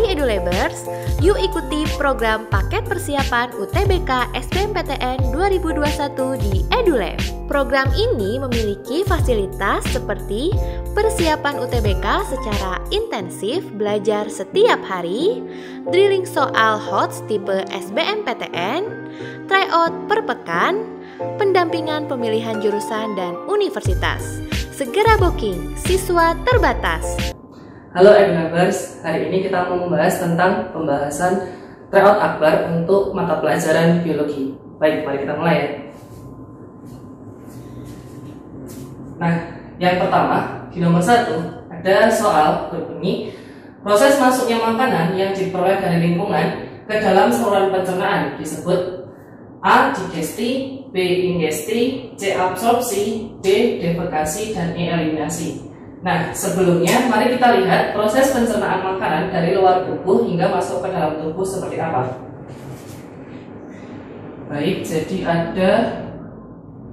Hai EduLabers, yuk ikuti program paket persiapan UTBK SBMPTN 2021 di EduLab. Program ini memiliki fasilitas seperti persiapan UTBK secara intensif, belajar setiap hari, drilling soal HOTS tipe SBMPTN, tryout per pekan, pendampingan pemilihan jurusan dan universitas. Segera booking, siswa terbatas. Halo EduLabers, hari ini kita mau membahas tentang pembahasan tryout akbar untuk mata pelajaran biologi. Baik, mari kita mulai ya. Nah, yang pertama, di nomor 1 ada soal berbunyi proses masuknya makanan yang diperoleh dari lingkungan ke dalam saluran pencernaan disebut A. Digesti, B. Ingesti, C. Absorpsi, D. Defekasi, dan E. Eliminasi. Nah, sebelumnya mari kita lihat proses pencernaan makanan dari luar tubuh hingga masuk ke dalam tubuh seperti apa. Baik, jadi ada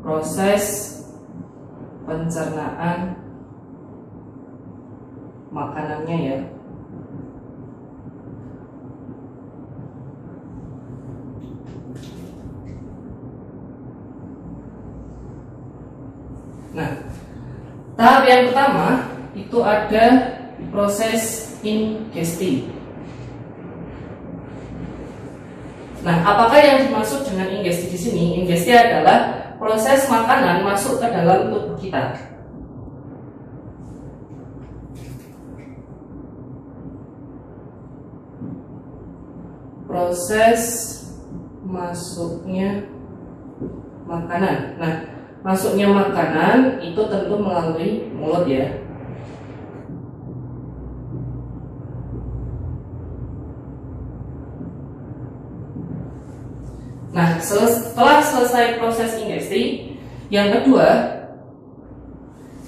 proses pencernaan makanannya ya. Nah, tahap yang pertama itu ada proses ingesti. Nah, apakah yang dimaksud dengan ingesti di sini? Ingesti adalah proses makanan masuk ke dalam tubuh kita. Proses masuknya makanan. Nah, masuknya makanan itu tentu melalui mulut ya. Nah, setelah selesai proses ingesti, yang kedua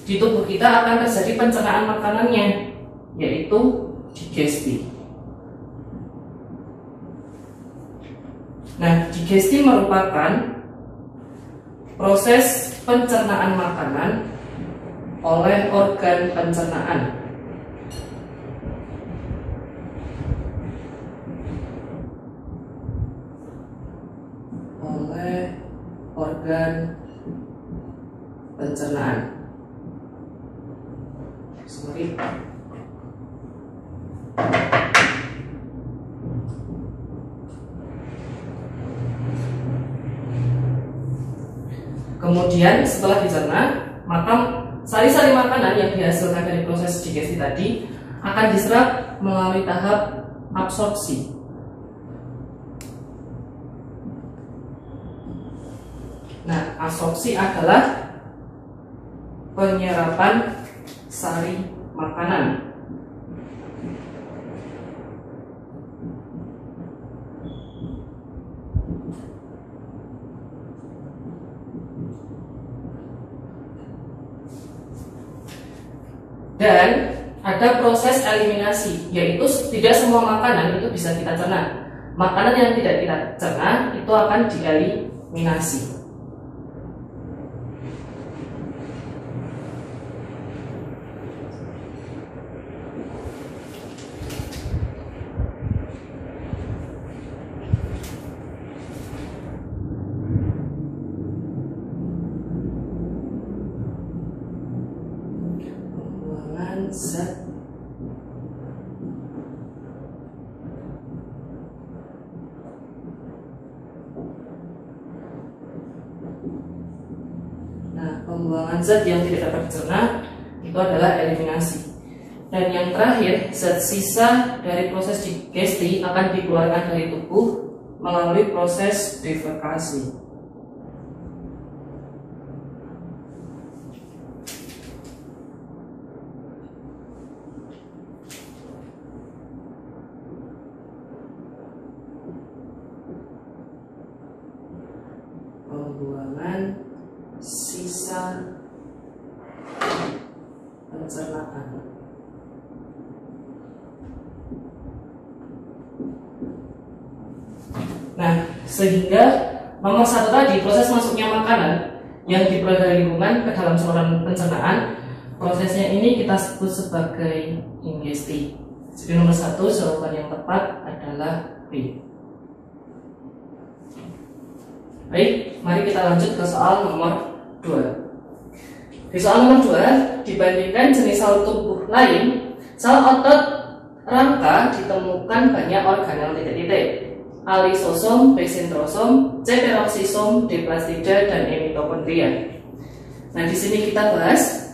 di tubuh kita akan terjadi pencernaan makanannya, yaitu digesti. Nah, digesti merupakan proses pencernaan makanan oleh organ pencernaan. Oleh organ pencernaan. Sorry. Kemudian setelah dicerna, maka sari-sari makanan yang dihasilkan dari proses digesti tadi akan diserap melalui tahap absorpsi. Nah, absorpsi adalah penyerapan sari makanan. Dan ada proses eliminasi, yaitu tidak semua makanan itu bisa kita cerna. Makanan yang tidak kita cerna itu akan dieliminasi. Zat Nah, pembuangan zat yang tidak dapat dicerna itu adalah eliminasi. Dan yang terakhir, zat sisa dari proses digesti akan dikeluarkan dari tubuh melalui proses defekasi. Pembuangan sisa pencernaan. Nah, sehingga nomor 1 tadi, proses masuknya makanan yang diperoleh dari lingkungan ke dalam saluran pencernaan, prosesnya ini kita sebut sebagai ingesti. Jadi nomor 1 jawaban yang tepat adalah B. Baik, mari kita lanjut ke soal nomor 2. Di soal nomor 2, dibandingkan jenis sel tubuh lain, sel otot rangka ditemukan banyak organel titik-titik: A. lisosom, B. sentrosom, C. peroksisom, D. plastida, dan E. mitokondria. Nah, di sini kita bahas.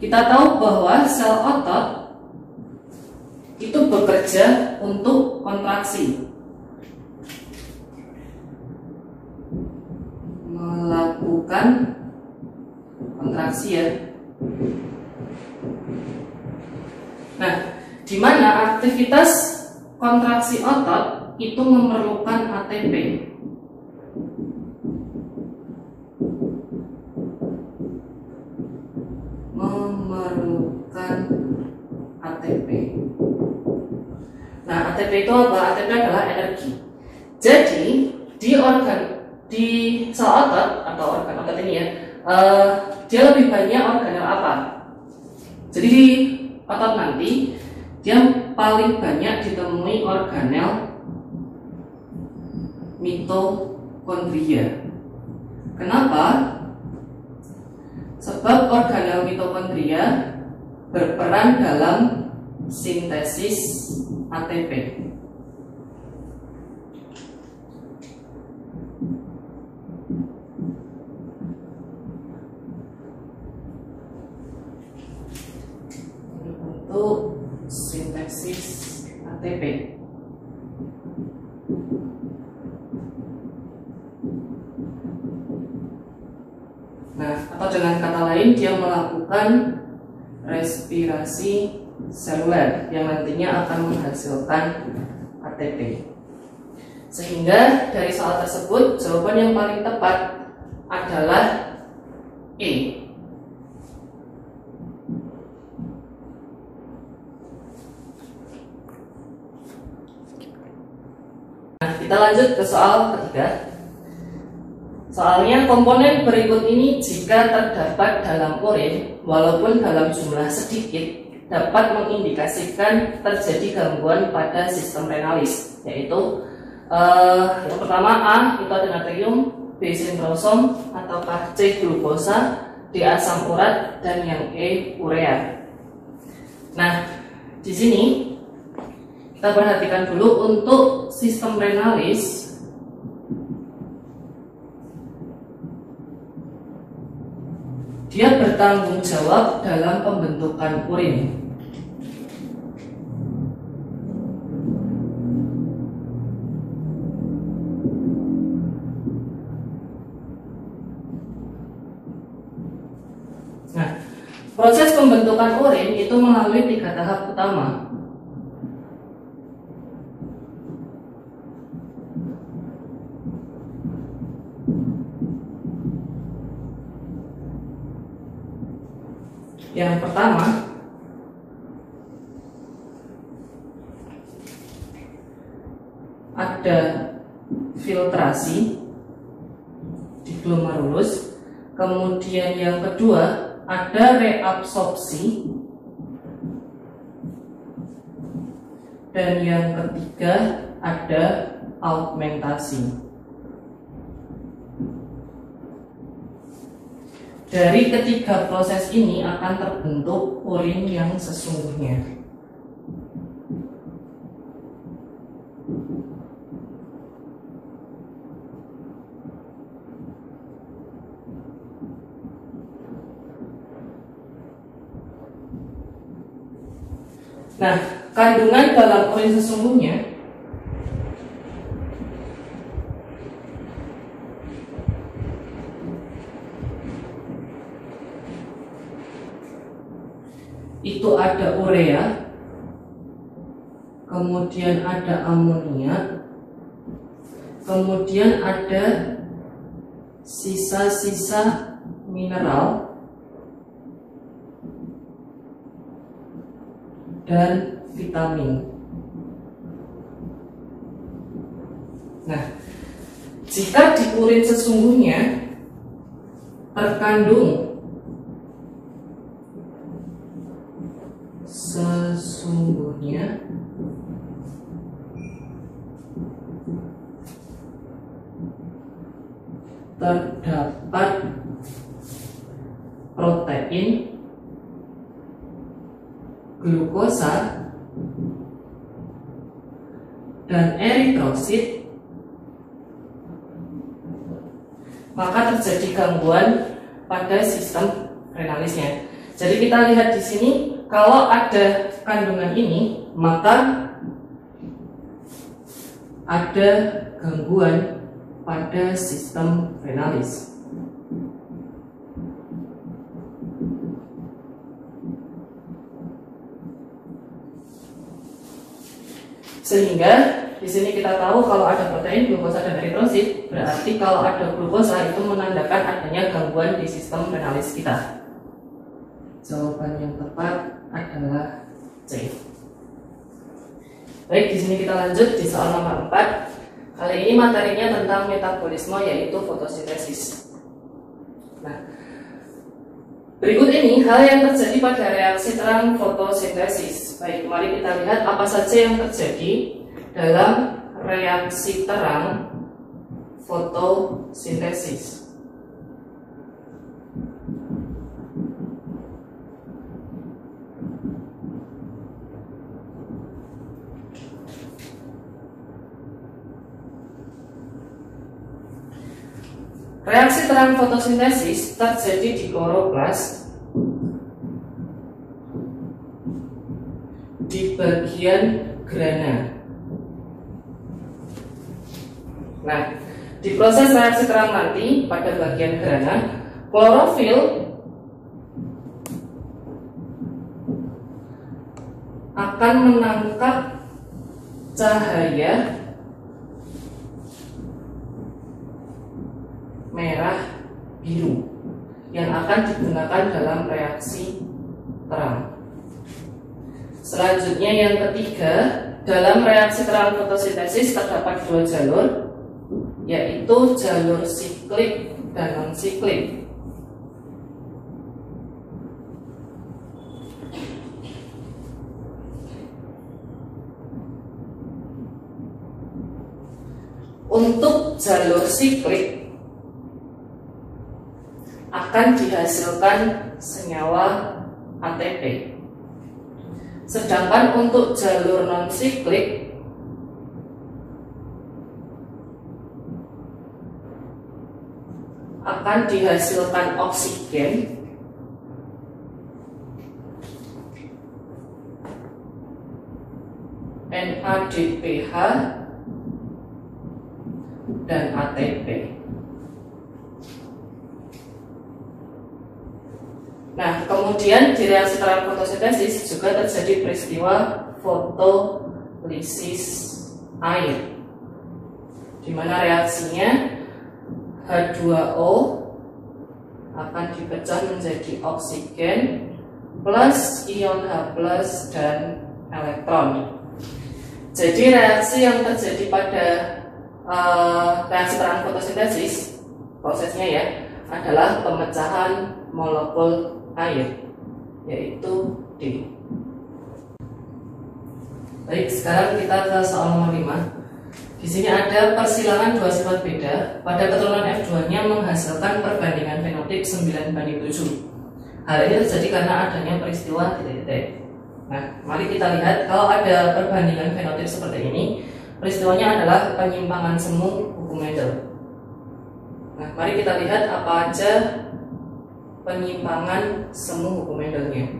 Kita tahu bahwa sel otot itu bekerja untuk kontraksi, melakukan kontraksi ya. Nah, di mana aktivitas kontraksi otot itu memerlukan ATP. Nah, ATP itu apa? ATP adalah energi. Jadi di sel otot atau organ otot ini ya, dia lebih banyak organel apa? Jadi di otot nanti dia paling banyak ditemui organel mitokondria. Kenapa? Sebab organel mitokondria berperan dalam sintesis ATP. Untuk sintesis ATP. Nah, atau dengan kata lain, dia melakukan respirasi seluler yang nantinya akan menghasilkan ATP. Sehingga dari soal tersebut, jawaban yang paling tepat adalah E. Nah, kita lanjut ke soal ketiga. Soalnya, komponen berikut ini jika terdapat dalam urin, walaupun dalam jumlah sedikit, dapat mengindikasikan terjadi gangguan pada sistem renalis, yaitu yang pertama A itu ada natrium, B sentrosom, ataukah C glukosa, D asam urat, dan yang E urea. Nah, di sini kita perhatikan dulu untuk sistem renalis. Dia bertanggung jawab dalam pembentukan urin. Nah, proses pembentukan urin itu melalui 3 tahap utama. Yang pertama, ada filtrasi di glomerulus. Kemudian yang kedua, ada reabsorpsi. Dan yang ketiga, ada augmentasi. Dari ketiga proses ini akan terbentuk urin yang sesungguhnya. Nah, kandungan dalam urin sesungguhnya itu ada urea, kemudian ada amonia, kemudian ada sisa-sisa mineral dan vitamin. Nah, jika di urin sesungguhnya terkandung sesungguhnya terdapat protein, glukosa, dan eritrosit, maka terjadi gangguan pada sistem renalisnya. Jadi kita lihat di sini, kalau ada kandungan ini, maka ada gangguan pada sistem renalis. Sehingga di sini kita tahu kalau ada protein, glukosa, dan eritrosit, berarti kalau ada glukosa itu menandakan adanya gangguan di sistem renalis kita. Jawaban yang tepat adalah C. Baik, di sini kita lanjut di soal nomor 4. Kali ini materinya tentang metabolisme, yaitu fotosintesis. Nah, berikut ini hal yang terjadi pada reaksi terang fotosintesis. Baik, mari kita lihat apa saja yang terjadi dalam reaksi terang fotosintesis. Reaksi terang fotosintesis terjadi di kloroplas di bagian grana. Nah, di proses reaksi terang nanti pada bagian grana, klorofil akan menangkap cahaya merah biru yang akan digunakan dalam reaksi terang. Selanjutnya yang ketiga, dalam reaksi terang fotosintesis terdapat dua jalur, yaitu jalur siklik dan non-siklik. Untuk jalur siklik akan dihasilkan senyawa ATP. Sedangkan untuk jalur non-siklik akan dihasilkan oksigen NADPH dan ATP. Nah, kemudian di reaksi terang fotosintesis juga terjadi peristiwa fotolisis air, di mana reaksinya H2O akan dipecah menjadi oksigen plus ion H+ dan elektron. Jadi reaksi yang terjadi pada reaksi terang fotosintesis, prosesnya ya, adalah pemecahan molekul air, yaitu D. Baik, sekarang kita ke soal nomor 5. Di sini ada persilangan dua sifat beda pada keturunan F2-nya menghasilkan perbandingan fenotip 9:7. Hal ini terjadi karena adanya peristiwa titik-titik. Nah, mari kita lihat kalau ada perbandingan fenotip seperti ini, peristiwanya adalah penyimpangan semu hukum Mendel. Nah, mari kita lihat apa aja penyimpangan semu hukum Mendelnya.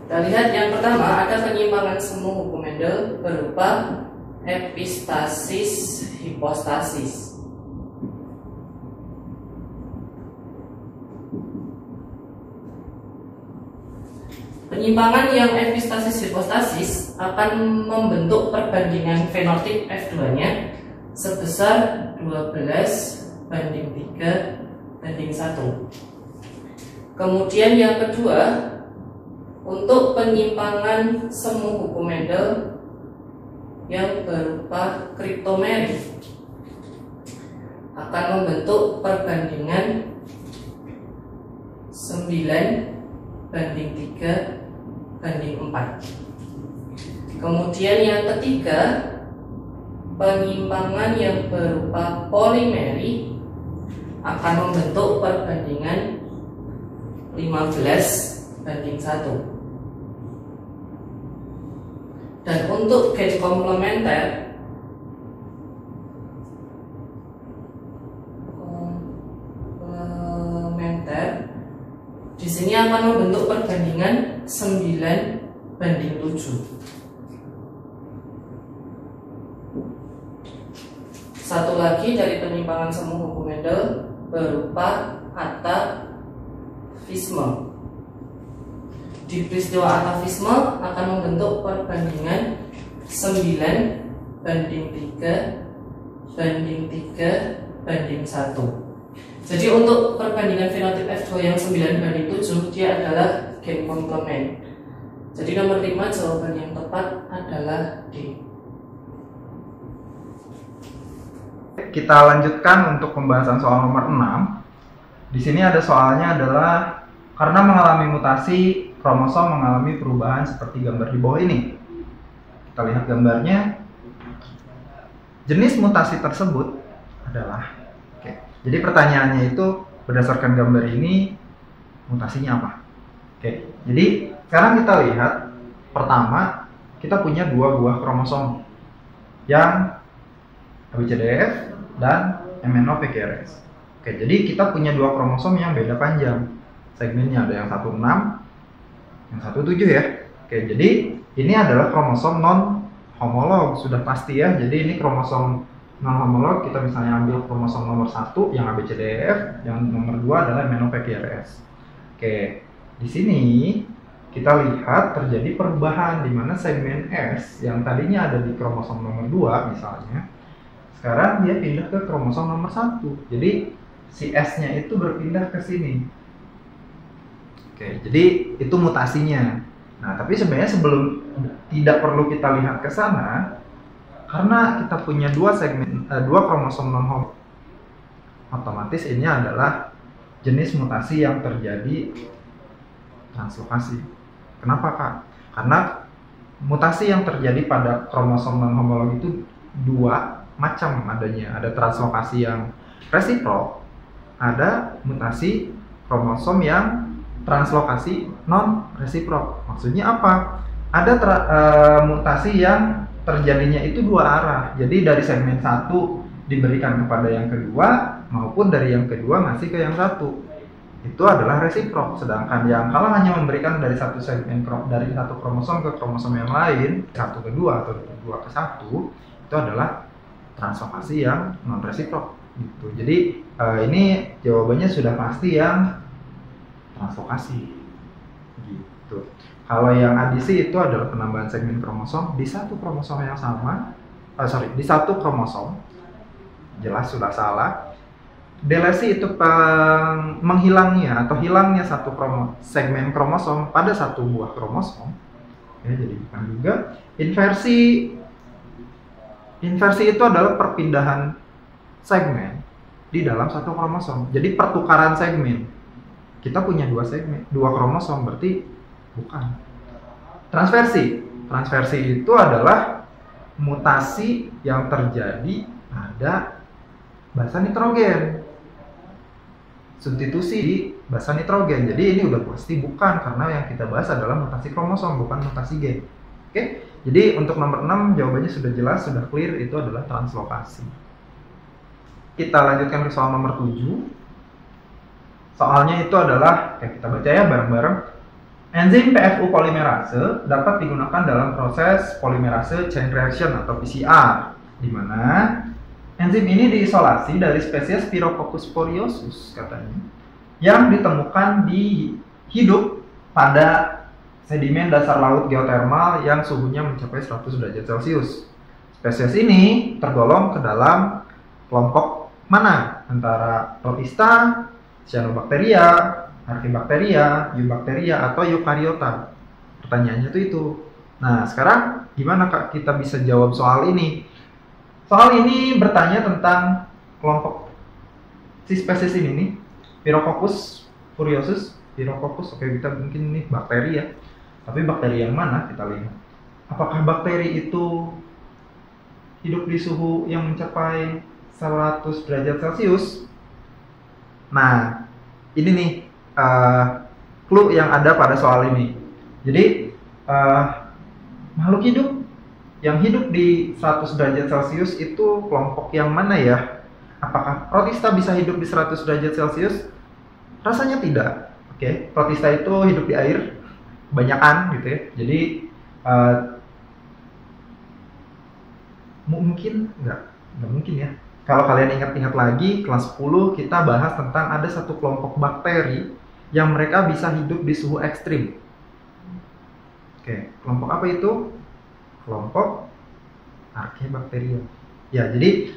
Kita lihat yang pertama, ada penyimpangan semu hukum Mendel berupa epistasis hipostasis. Penyimpangan yang epistasis hipostasis akan membentuk perbandingan fenotip F2-nya sebesar 12:3:1. Kemudian yang kedua, Untuk penyimpangan semu hukum Mendel yang berupa kriptomeri akan membentuk perbandingan 9:3:4. Kemudian yang ketiga, penyimpangan yang berupa polimeri akan membentuk perbandingan 15:1. Dan untuk gen komplementer di sini akan membentuk perbandingan 9:7. Satu lagi dari penyimpangan semu hukum Mendel berupa atavisme. Di peristiwa atavisme akan membentuk perbandingan 9:3:1. Jadi untuk perbandingan fenotip F2 yang 9:7 dia adalah gen komplement. Jadi nomor 5 jawaban yang tepat adalah D. Kita lanjutkan untuk pembahasan soal nomor 6. Di sini ada soalnya adalah karena mengalami mutasi, kromosom mengalami perubahan seperti gambar di bawah ini. Kita lihat gambarnya. Jenis mutasi tersebut adalah, jadi pertanyaannya itu berdasarkan gambar ini mutasinya apa? Jadi sekarang kita lihat, pertama kita punya dua buah kromosom yang ABCDEF dan MNO-PQRS. Jadi kita punya dua kromosom yang beda panjang segmennya, ada yang 16, yang 17 ya. Jadi ini adalah kromosom non homolog, sudah pasti ya. Jadi ini kromosom non homolog, kita misalnya ambil kromosom nomor 1 yang ABCDEF, yang nomor 2 adalah MNO-PQRS. Di sini kita lihat terjadi perubahan di mana segmen S yang tadinya ada di kromosom nomor 2 misalnya, sekarang dia pindah ke kromosom nomor 1. Jadi si S-nya itu berpindah ke sini. Jadi itu mutasinya. Nah, tapi sebenarnya sebelum, tidak perlu kita lihat ke sana, karena kita punya dua kromosom non homolog, otomatis ini adalah jenis mutasi yang terjadi translokasi. Kenapa, Kak? Karena mutasi yang terjadi pada kromosom non homolog itu dua macam adanya. Ada translokasi yang resiprok, ada mutasi kromosom yang translokasi non resiprok. Maksudnya apa? Ada mutasi yang terjadinya itu dua arah. Jadi dari segmen 1 diberikan kepada yang kedua, maupun dari yang kedua ngasih ke yang satu. Itu adalah resiprok. Sedangkan yang kalau hanya memberikan dari satu segmen, dari satu kromosom ke kromosom yang lain, satu ke dua atau dua ke satu, itu adalah translokasi yang non resiprok. Gitu. Jadi ini jawabannya sudah pasti yang translokasi. Gitu. Kalau yang adisi itu adalah penambahan segmen kromosom di satu kromosom yang sama, di satu kromosom. Jelas sudah salah. Delesi itu menghilangnya atau hilangnya satu segmen kromosom pada satu buah kromosom. Jadi bukan juga. Inversi itu adalah perpindahan segmen di dalam satu kromosom. Jadi pertukaran segmen. Kita punya dua kromosom, berarti bukan. Transversi itu adalah mutasi yang terjadi pada basa nitrogen. Substitusi di basa nitrogen. Jadi ini udah pasti bukan, karena yang kita bahas adalah mutasi kromosom, bukan mutasi gen. Jadi untuk nomor 6 jawabannya sudah jelas, sudah clear, itu adalah translokasi. Kita lanjutkan ke soal nomor 7. Soalnya itu adalah, kita baca ya bareng-bareng. Enzim PFU polimerase dapat digunakan dalam proses polimerase chain reaction atau PCR, di mana enzim ini diisolasi dari spesies Pyrococcus sporiosus katanya, yang ditemukan di hidup pada sedimen dasar laut geotermal yang suhunya mencapai 100 derajat Celcius. Spesies ini tergolong ke dalam kelompok mana? Antara Protista, Cyanobacteria, Archaebacteria, Eubacteria, atau Eukariota. pertanyaannya tuh itu. Nah, sekarang gimana Kak kita bisa jawab soal ini? Soal ini bertanya tentang kelompok si spesies ini nih, Pirococcus furiosus. Pirococcus, oke, kita mungkin ini bakteri ya. Tapi bakteri yang mana kita lihat? Apakah bakteri itu hidup di suhu yang mencapai 100 derajat Celcius? Nah, ini nih clue yang ada pada soal ini. Jadi makhluk hidup yang hidup di 100 derajat Celcius itu kelompok yang mana ya? Apakah protista bisa hidup di 100 derajat Celcius? Rasanya tidak. Oke, protista itu hidup di air, kebanyakan gitu ya. Jadi mungkin nggak mungkin ya. Kalau kalian ingat-ingat lagi, kelas 10 kita bahas tentang ada satu kelompok bakteri yang mereka bisa hidup di suhu ekstrim. Oke, kelompok apa itu? Kelompok Archaebacteria. Ya, jadi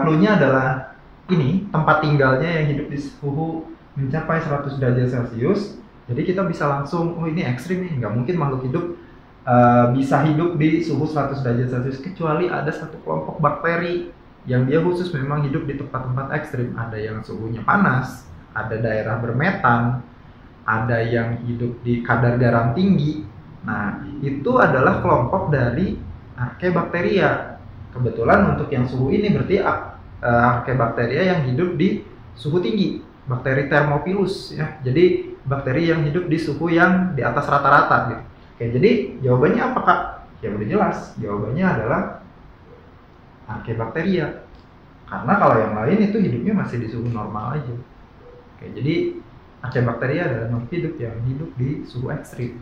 clue-nya adalah ini, tempat tinggalnya yang hidup di suhu mencapai 100 derajat Celcius. Jadi kita bisa langsung, oh ini ekstrim nih, nggak mungkin makhluk hidup bisa hidup di suhu 100 derajat Celcius kecuali ada satu kelompok bakteri yang dia khusus memang hidup di tempat-tempat ekstrim. Ada yang suhunya panas, ada daerah bermetan, ada yang hidup di kadar garam tinggi. Nah, itu adalah kelompok dari Archaebacteria. Kebetulan untuk yang suhu ini berarti Archaebacteria yang hidup di suhu tinggi, bakteri Thermophilus ya. Jadi bakteri yang hidup di suhu yang di atas rata-rata gitu. Oke, jadi jawabannya apa Kak? Ya udah jelas, jawabannya adalah Archaebacteria. Karena kalau yang lain itu hidupnya masih di suhu normal aja. Oke, jadi Archaebacteria adalah makhluk hidup yang hidup di suhu ekstrim.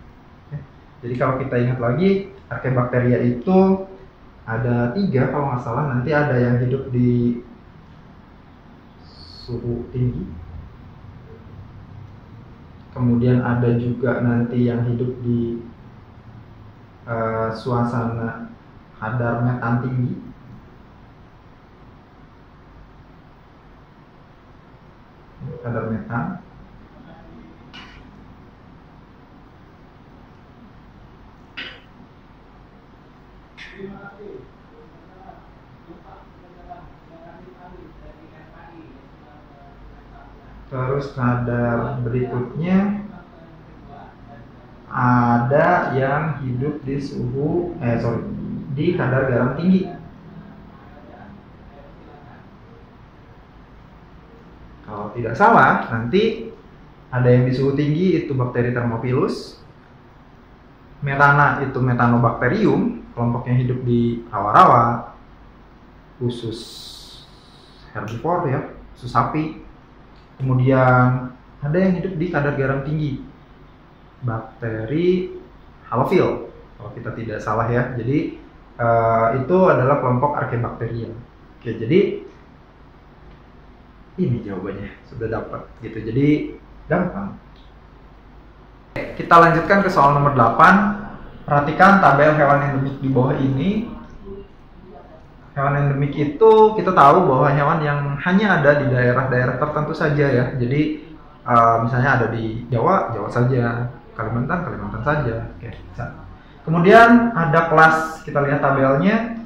Jadi kalau kita ingat lagi, Archaebacteria itu ada 3 kalau nggak salah. Nanti ada yang hidup di suhu tinggi, kemudian ada juga nanti yang hidup di suasana kadar metan tinggi, kadar metan. Terus kadar berikutnya ada yang hidup di suhu di kadar garam tinggi. Kalau tidak salah nanti ada yang di suhu tinggi itu bakteri Thermophilus. Metana itu Methanobacterium, kelompok yang hidup di rawa-rawa, khusus herbivore ya, khusus sapi. Kemudian ada yang hidup di kadar garam tinggi, bakteri Halophil kalau kita tidak salah ya. Jadi itu adalah kelompok Archaebacteria. Oke, jadi ini jawabannya sudah dapat gitu. Jadi gampang. Kita lanjutkan ke soal nomor 8. Perhatikan tabel hewan endemik di bawah ini. Hewan endemik itu kita tahu bahwa hewan yang hanya ada di daerah-daerah tertentu saja ya. Jadi misalnya ada di Jawa, Jawa saja, Kalimantan, Kalimantan saja. Oke, bisa. Kemudian ada kelas, kita lihat tabelnya.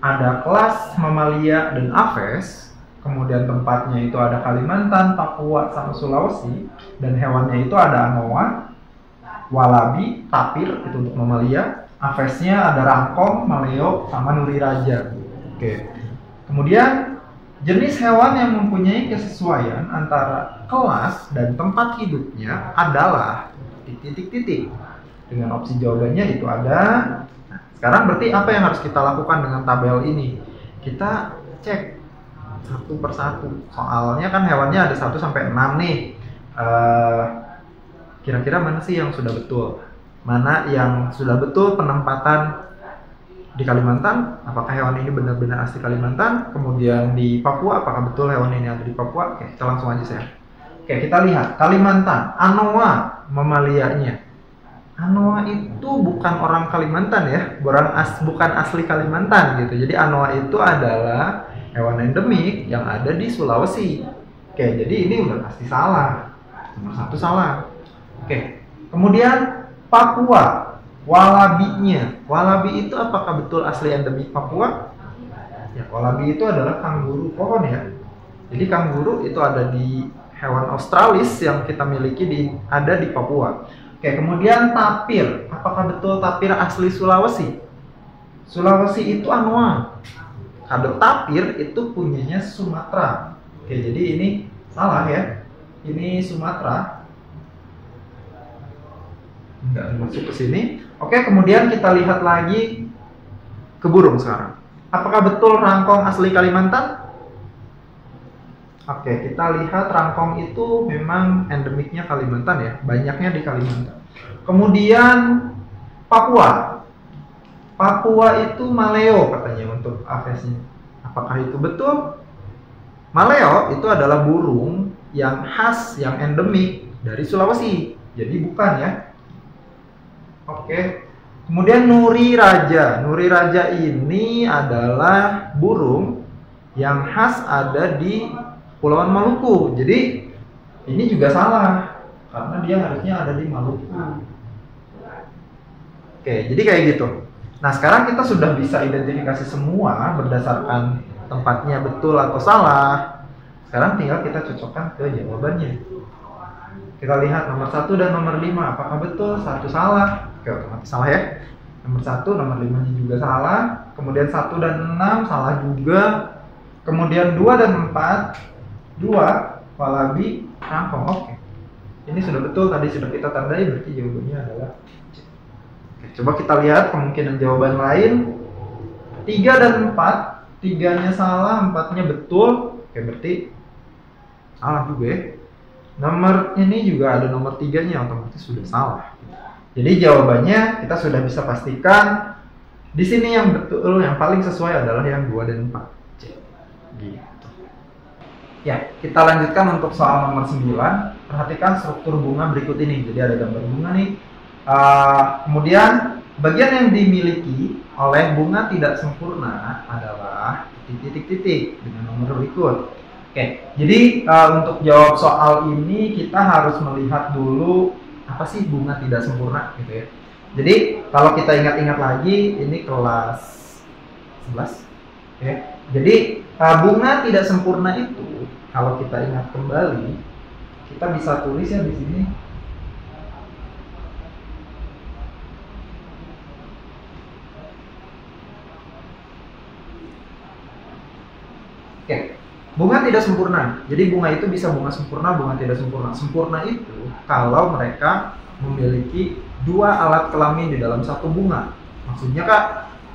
Ada kelas Mamalia dan Aves. Kemudian tempatnya itu ada Kalimantan, Papua, sama Sulawesi. Dan hewannya itu ada anoa, walabi, tapir, itu untuk mamalia. Avesnya ada rangkong, maleo, sama nuri raja. Oke. Kemudian jenis hewan yang mempunyai kesesuaian antara kelas dan tempat hidupnya adalah titik-titik. Dengan opsi jawabannya itu ada. Nah, sekarang berarti apa yang harus kita lakukan dengan tabel ini? Kita cek satu persatu. Soalnya kan hewannya ada 1 sampai 6 nih. Kira-kira mana sih yang sudah betul? Mana yang sudah betul penempatan di Kalimantan? Apakah hewan ini benar-benar asli Kalimantan? Kemudian di Papua, apakah betul hewan ini ada di Papua? Oke, kita langsung aja saya. Oke, kita lihat Kalimantan. Anoa mamalianya. Anoa itu bukan orang Kalimantan ya, bukan asli Kalimantan gitu. Jadi anoa itu adalah hewan endemik yang ada di Sulawesi. Oke, jadi ini udah pasti salah. Nomor 1 salah. Oke, kemudian Papua, walabinya. Walabi itu apakah betul asli endemik Papua? Ya, walabi itu adalah kanguru pohon ya. Jadi kanguru itu ada di hewan australis yang kita miliki ada di Papua. Oke, kemudian tapir. Apakah betul tapir asli Sulawesi? Sulawesi itu anoa. Kalau tapir itu punyanya Sumatera. Oke, jadi ini salah ya. Ini Sumatera. Enggak masuk ke sini. Oke, kemudian kita lihat lagi ke burung sekarang. Apakah betul rangkong asli Kalimantan? Oke, kita lihat rangkong itu memang endemiknya Kalimantan ya, banyaknya di Kalimantan. Kemudian Papua. Papua itu maleo katanya untuk avesnya. Apakah itu betul? Maleo itu adalah burung yang khas, yang endemik dari Sulawesi. Jadi bukan ya. Oke. Kemudian nuri raja. Nuri raja ini adalah burung yang khas ada di Kepulauan Maluku. Jadi ini juga salah karena dia harusnya ada di Maluku. Oke, jadi kayak gitu. Nah, sekarang kita sudah bisa identifikasi semua berdasarkan tempatnya betul atau salah. Sekarang tinggal kita cocokkan ke jawabannya. Kita lihat nomor 1 dan nomor 5. Apakah betul? 1 salah. Oke, otomatis salah ya. Nomor 1, nomor 5-nya juga salah. Kemudian 1 dan 6 salah juga. Kemudian 2 dan 4 2, walabi, rangkong. Oke. Ini sudah betul, tadi sudah kita tandai, berarti jawabannya adalah C. Oke, coba kita lihat kemungkinan jawaban lain. 3 dan 4, 3-nya salah, 4-nya betul. Oke, berarti salah juga ya. Nomor ini juga ada nomor 3-nya, otomatis sudah salah. Jadi jawabannya kita sudah bisa pastikan di sini yang betul, yang paling sesuai adalah yang 2 dan 4. C. Gitu. Ya, kita lanjutkan untuk soal nomor 9. Perhatikan struktur bunga berikut ini. Jadi ada gambar bunga nih. Kemudian bagian yang dimiliki oleh bunga tidak sempurna adalah titik-titik dengan nomor berikut. Oke, jadi untuk jawab soal ini kita harus melihat dulu apa sih bunga tidak sempurna gitu ya. Jadi kalau kita ingat-ingat lagi, ini kelas 11. Oke. Jadi bunga tidak sempurna itu kalau kita ingat kembali, kita bisa tulis ya di sini. Oke, bunga tidak sempurna. Jadi bunga itu bisa bunga sempurna, bunga tidak sempurna. Sempurna itu kalau mereka memiliki 2 alat kelamin di dalam satu bunga. Maksudnya Kak,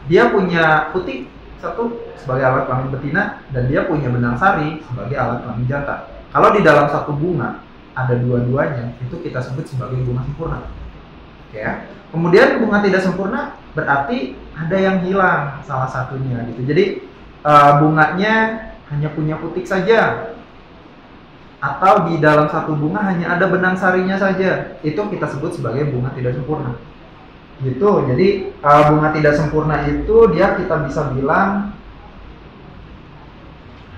dia punya putik satu sebagai alat kelamin betina dan dia punya benang sari sebagai alat kelamin jantan. Kalau di dalam satu bunga ada dua-duanya, itu kita sebut sebagai bunga sempurna. Oke ya. Kemudian bunga tidak sempurna berarti ada yang hilang salah satunya gitu. Jadi bunganya hanya punya putik saja, atau di dalam satu bunga hanya ada benang sarinya saja. Itu kita sebut sebagai bunga tidak sempurna. Gitu. Jadi bunga tidak sempurna itu dia kita bisa bilang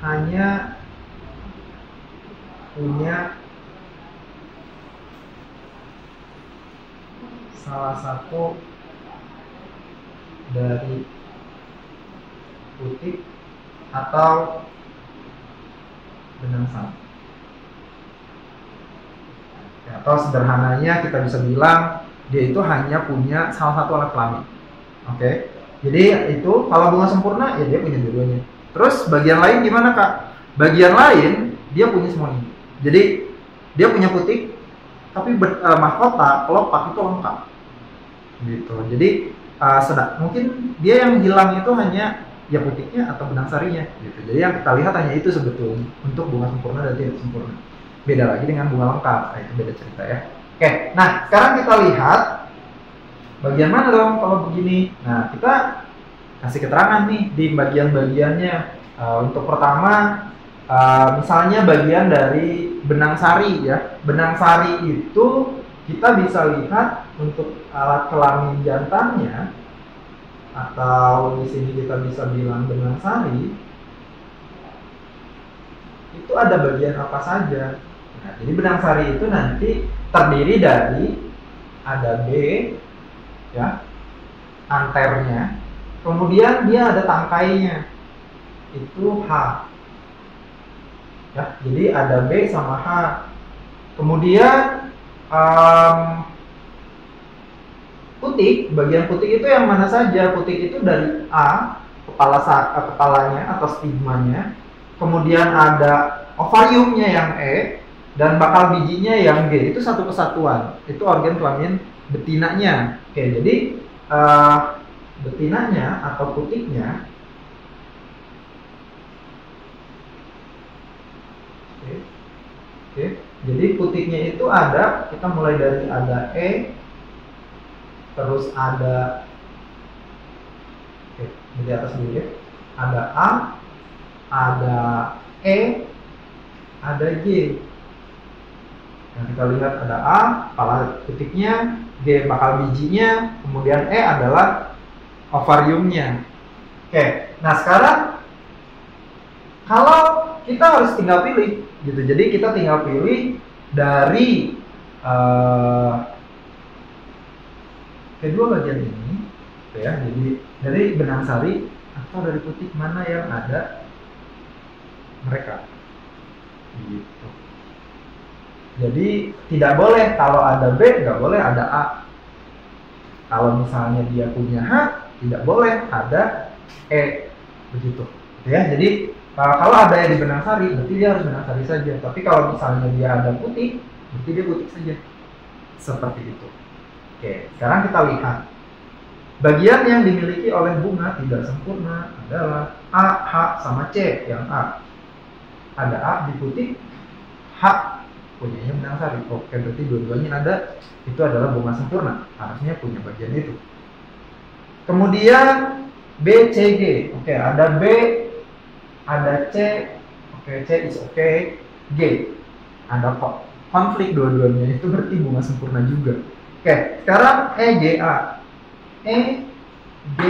hanya punya salah satu dari putik atau benang sari. Atau sederhananya kita bisa bilang dia itu hanya punya salah satu alat kelamin. Oke. Jadi itu kalau bunga sempurna ya dia punya dua-duanya. Terus bagian lain gimana Kak? Bagian lain dia punya semuanya. Jadi dia punya putik, tapi mahkota kelopak itu lengkap. Gitu. Jadi mungkin dia yang hilang itu hanya ya putiknya atau benang sarinya. Gitu. Jadi yang kita lihat hanya itu sebetulnya untuk bunga sempurna dan tidak sempurna. Beda lagi dengan bunga lengkap. Nah, itu beda cerita ya. Oke, nah sekarang kita lihat bagian mana dong kalau begini. Nah, kita kasih keterangan nih di bagian-bagiannya. Untuk pertama, misalnya bagian dari benang sari ya. Benang sari itu kita bisa lihat untuk alat kelamin jantannya, atau di sini kita bisa bilang benang sari. Itu ada bagian apa saja. Nah, jadi benang sari itu nanti terdiri dari ada B, ya, anternya, kemudian dia ada tangkainya, itu H, ya. Jadi ada B sama H. Kemudian putik, bagian putik itu yang mana saja? Putik itu dari A, kepalanya atau stigmanya, kemudian ada ovariumnya yang E, dan bakal bijinya yang G. Itu satu kesatuan, itu organ kelamin betinanya. Oke, jadi betinanya atau putiknya, oke, jadi putiknya itu ada, kita mulai dari ada E, terus ada, oke, di atas dulu ya, ada A, ada E, ada G. Nah, kita lihat ada A, kepala putiknya, G bakal bijinya, kemudian E adalah ovariumnya. Oke, nah sekarang kalau kita harus tinggal pilih, gitu. Jadi kita tinggal pilih dari kedua bagian ini, ya. Jadi dari benang sari atau dari putik, mana yang ada mereka, gitu. Jadi tidak boleh kalau ada B, nggak boleh ada A. Kalau misalnya dia punya H, tidak boleh ada E, begitu. Ya, jadi kalau ada yang di benang sari, berarti dia harus benang sari saja. Tapi kalau misalnya dia ada putih, berarti dia putih saja. Seperti itu. Oke, sekarang kita lihat. Bagian yang dimiliki oleh bunga tidak sempurna adalah A, H, sama C. Yang A. Ada A di putih, H punyanya benang sari. Oke, berarti dua-duanya ada. Itu adalah bunga sempurna. Harusnya punya bagian itu. Kemudian B, C, G. Oke, ada B, ada C. Oke, C is okay. G. Ada konflik dua-duanya. Itu berarti bunga sempurna juga. Oke, sekarang E, G, A. E, G,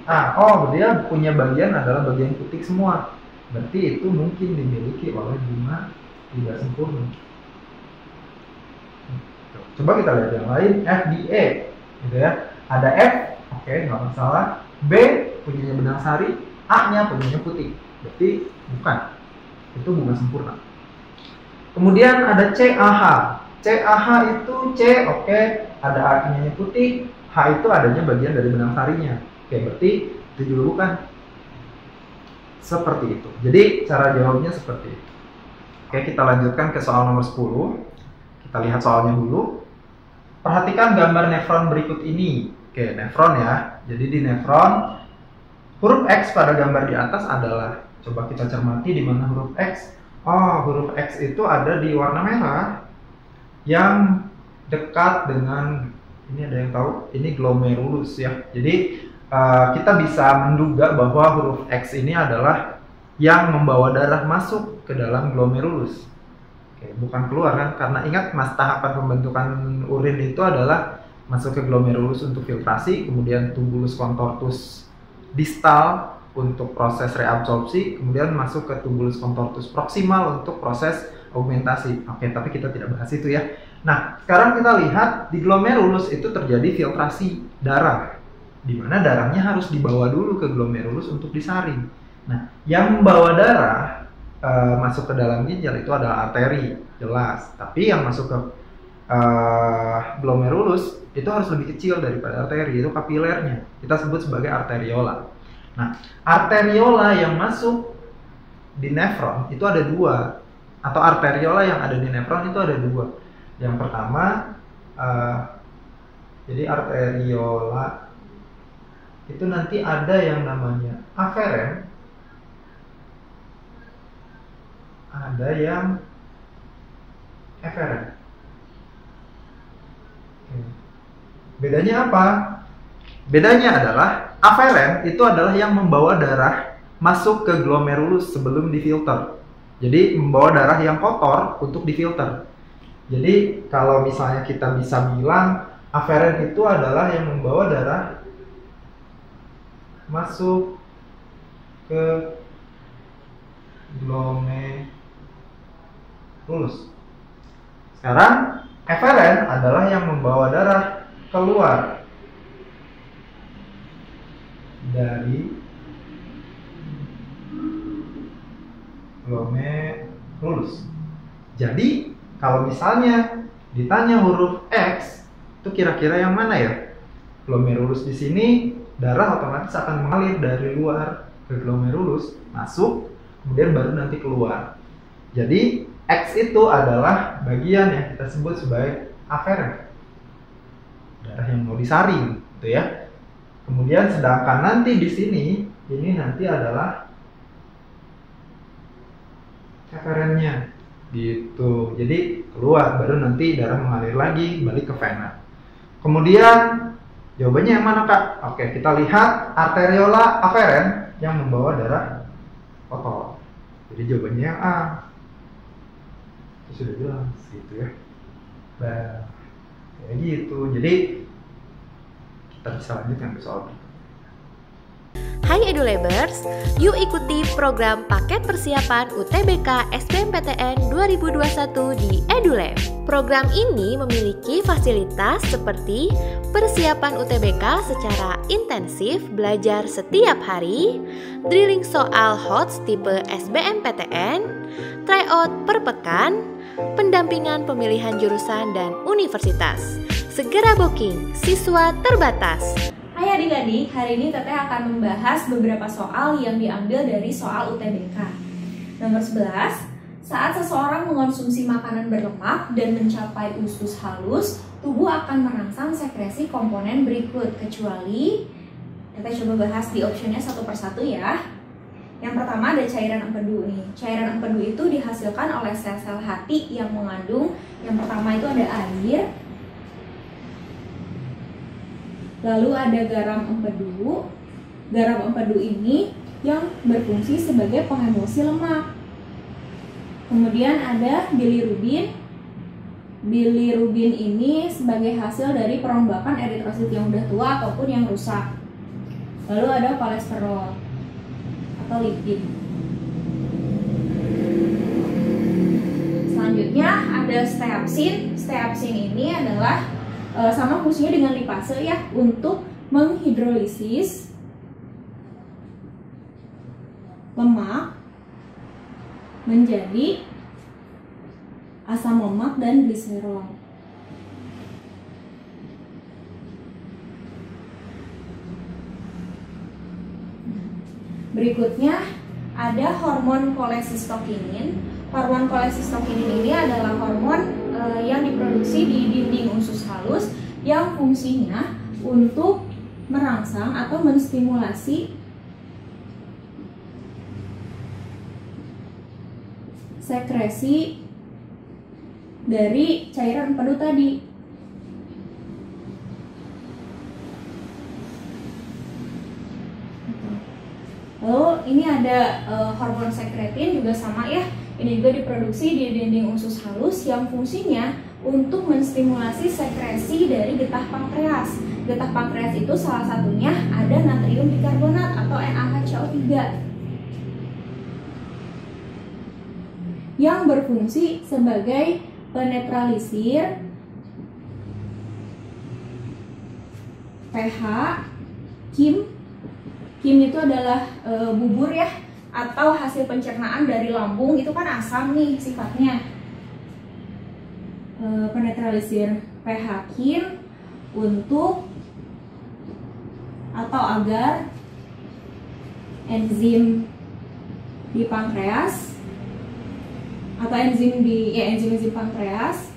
A. Oh, dia punya bagian adalah bagian putik semua. Berarti itu mungkin dimiliki oleh bunga tidak sempurna. Coba kita lihat yang lain, F, D, E, gitu ya. Ada F, oke, nggak masalah. B punyanya benang sari, A-nya punyanya putih. Berarti bukan, itu bunga sempurna. Kemudian ada C, A, H. C, A, H itu C, oke, ada A-nya putih, H itu adanya bagian dari benang sarinya. Oke, berarti itu juga bukan. Seperti itu. Jadi cara jawabnya seperti itu. Oke, kita lanjutkan ke soal nomor 10. Kita lihat soalnya dulu. Perhatikan gambar nefron berikut ini. Oke, nefron ya. Jadi di nefron, huruf X pada gambar di atas adalah, coba kita cermati di mana huruf X. Oh, huruf X itu ada di warna merah yang dekat dengan, ini ada yang tahu, ini glomerulus ya. Jadi kita bisa menduga bahwa huruf X ini adalah yang membawa darah masuk ke dalam glomerulus. Bukan keluar kan, karena ingat mas, tahapan pembentukan urin itu adalah masuk ke glomerulus untuk filtrasi, kemudian tubullus contortus distal untuk proses reabsorpsi, kemudian masuk ke tubullus contortus proximal untuk proses augmentasi. Oke, tapi kita tidak bahas itu ya. Nah, sekarang kita lihat di glomerulus itu terjadi filtrasi darah, di mana darahnya harus dibawa dulu ke glomerulus untuk disaring. Nah, yang membawa darah masuk ke dalam ginjal itu adalah arteri, jelas. Tapi yang masuk ke glomerulus itu harus lebih kecil daripada arteri, itu kapilernya. Kita sebut sebagai arteriola. Nah, arteriola yang masuk di nefron itu ada dua, atau arteriola yang ada di nefron itu ada dua. Yang pertama, jadi arteriola itu nanti ada yang namanya aferen, ada yang eferen. Bedanya apa? Bedanya adalah aferen itu adalah yang membawa darah masuk ke glomerulus sebelum difilter. Jadi membawa darah yang kotor untuk difilter. Jadi kalau misalnya kita bisa bilang aferen itu adalah yang membawa darah masuk ke glomerulus. Sekarang eferen adalah yang membawa darah keluar dari glomerulus. Jadi kalau misalnya ditanya huruf X, itu kira-kira yang mana ya? Glomerulus di sini darah otomatis akan mengalir dari luar ke glomerulus, masuk, kemudian baru nanti keluar. Jadi X itu adalah bagian yang kita sebut sebagai aferen, darah yang mau disaring, gitu ya. Kemudian sedangkan nanti di sini ini nanti adalah eferennya, gitu. Jadi keluar, baru nanti darah mengalir lagi balik ke vena. Kemudian jawabannya yang mana, Kak? Oke, kita lihat arteriola aferen yang membawa darah kotor. Jadi jawabannya yang A. Itu sudah jelas, gitu ya. Nah, kayak gitu. Jadi kita bisa lanjutkan ke soal berikutnya. Hai EduLabers, yuk ikuti program paket persiapan UTBK SBMPTN 2021 di EduLab. Program ini memiliki fasilitas seperti persiapan UTBK secara intensif belajar setiap hari, drilling soal HOTS tipe SBMPTN, tryout per pekan, pendampingan pemilihan jurusan dan universitas. Segera booking, siswa terbatas. Hai adik-adik, hari ini Teteh akan membahas beberapa soal yang diambil dari soal UTBK. Nomor 11, saat seseorang mengonsumsi makanan berlemak dan mencapai usus halus, tubuh akan merangsang sekresi komponen berikut, kecuali Teteh coba bahas di optionnya satu persatu ya. Yang pertama ada cairan empedu nih. Cairan empedu itu dihasilkan oleh sel-sel hati yang mengandung, yang pertama itu ada air, lalu ada garam empedu. Garam empedu ini yang berfungsi sebagai pengemulsi lemak. Kemudian ada bilirubin. Bilirubin ini sebagai hasil dari perombakan eritrosit yang udah tua ataupun yang rusak. Lalu ada kolesterol atau lipid. Selanjutnya ada steapsin. Steapsin ini adalah sama fungsinya dengan lipase ya, untuk menghidrolisis lemak menjadi asam lemak dan gliserol. Berikutnya ada hormon kolesistokinin. Hormon kolesistokinin ini adalah hormon yang diproduksi di dinding usus halus yang fungsinya untuk merangsang atau menstimulasi sekresi dari cairan empedu tadi. Lalu ini ada hormon sekretin juga sama ya. Ini juga diproduksi di dinding usus halus yang fungsinya untuk menstimulasi sekresi dari getah pankreas. Getah pankreas itu salah satunya ada natrium bikarbonat atau NaHCO3 yang berfungsi sebagai penetralisir pH. Kim itu adalah bubur ya, atau hasil pencernaan dari lambung, itu kan asam nih sifatnya. Penetralisir pH kim untuk atau agar enzim di pankreas atau enzim pankreas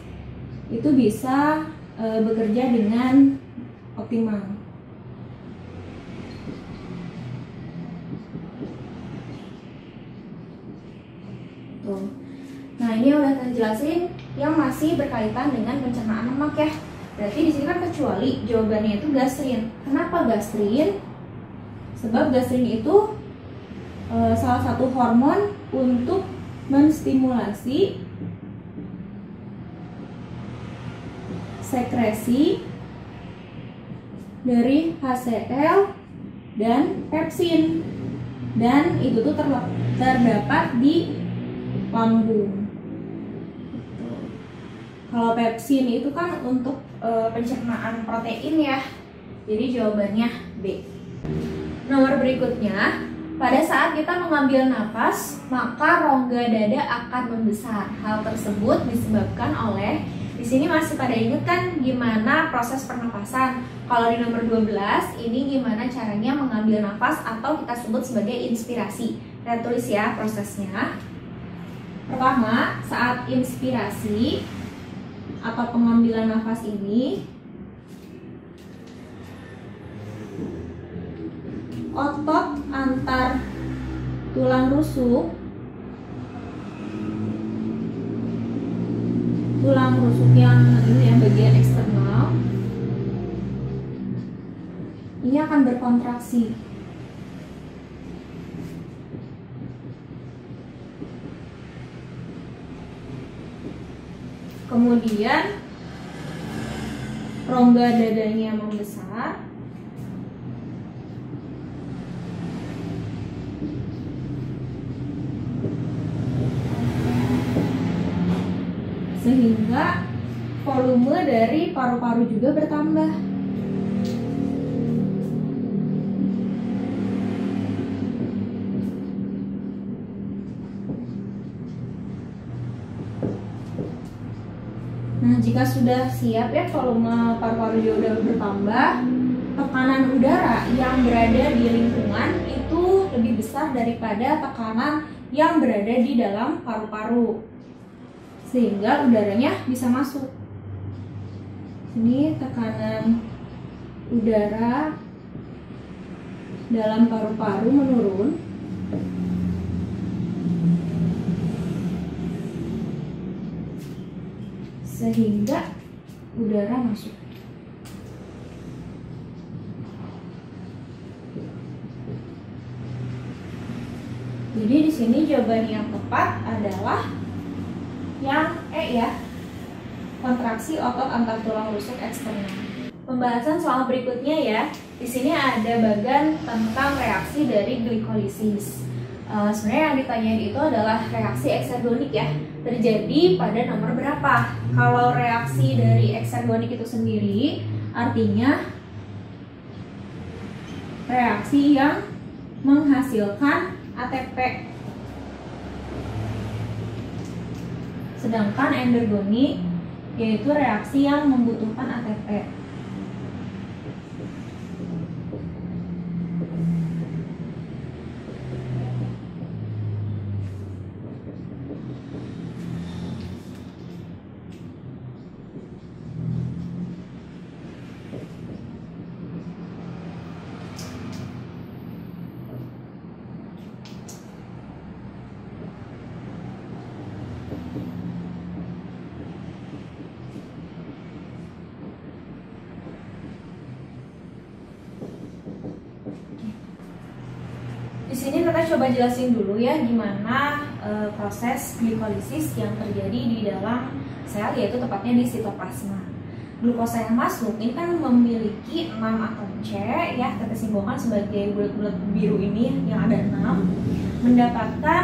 itu bisa bekerja dengan optimal. Nah, ini udah saya jelasin yang masih berkaitan dengan pencernaan lemak ya. Berarti di sini kan kecuali jawabannya itu gastrin. Kenapa gastrin? Sebab gastrin itu salah satu hormon untuk menstimulasi sekresi dari HCl dan pepsin, dan itu tuh terdapat di lambung. Kalau pepsin itu kan untuk pencernaan protein ya. Jadi jawabannya B. Nomor berikutnya, pada saat kita mengambil nafas, maka rongga dada akan membesar. Hal tersebut disebabkan oleh, di sini masih pada ingat kan gimana proses pernapasan. Kalau di nomor 12, ini gimana caranya mengambil nafas atau kita sebut sebagai inspirasi. Kita tulis ya prosesnya. Pertama, saat inspirasi atau pengambilan nafas ini, otot antar tulang rusuk yang ini ya, bagian eksternal ini akan berkontraksi. Kemudian rongga dadanya membesar. Sehingga volume dari paru-paru juga bertambah. Nah, jika sudah siap ya volume paru-paru juga udah bertambah, tekanan udara yang berada di lingkungan itu lebih besar daripada tekanan yang berada di dalam paru-paru, sehingga udaranya bisa masuk. Ini tekanan udara dalam paru-paru menurun. Sehingga udara masuk. Jadi di sini jawaban yang tepat adalah yang E ya, kontraksi otot antar tulang rusuk eksternal. Pembahasan soal berikutnya ya, di sini ada bagian tentang reaksi dari glikolisis. Sebenarnya yang ditanyain itu adalah reaksi eksergonik ya, terjadi pada nomor berapa. Kalau reaksi dari eksergonik itu sendiri artinya reaksi yang menghasilkan ATP. Sedangkan endergonik yaitu reaksi yang membutuhkan ATP. Di sini kita coba jelasin dulu ya gimana proses glikolisis yang terjadi di dalam sel, yaitu tepatnya di sitoplasma. Glukosa yang masuk ini kan memiliki 6 atom C ya, kita simpulkan sebagai bulat-bulat biru ini yang ada 6, mendapatkan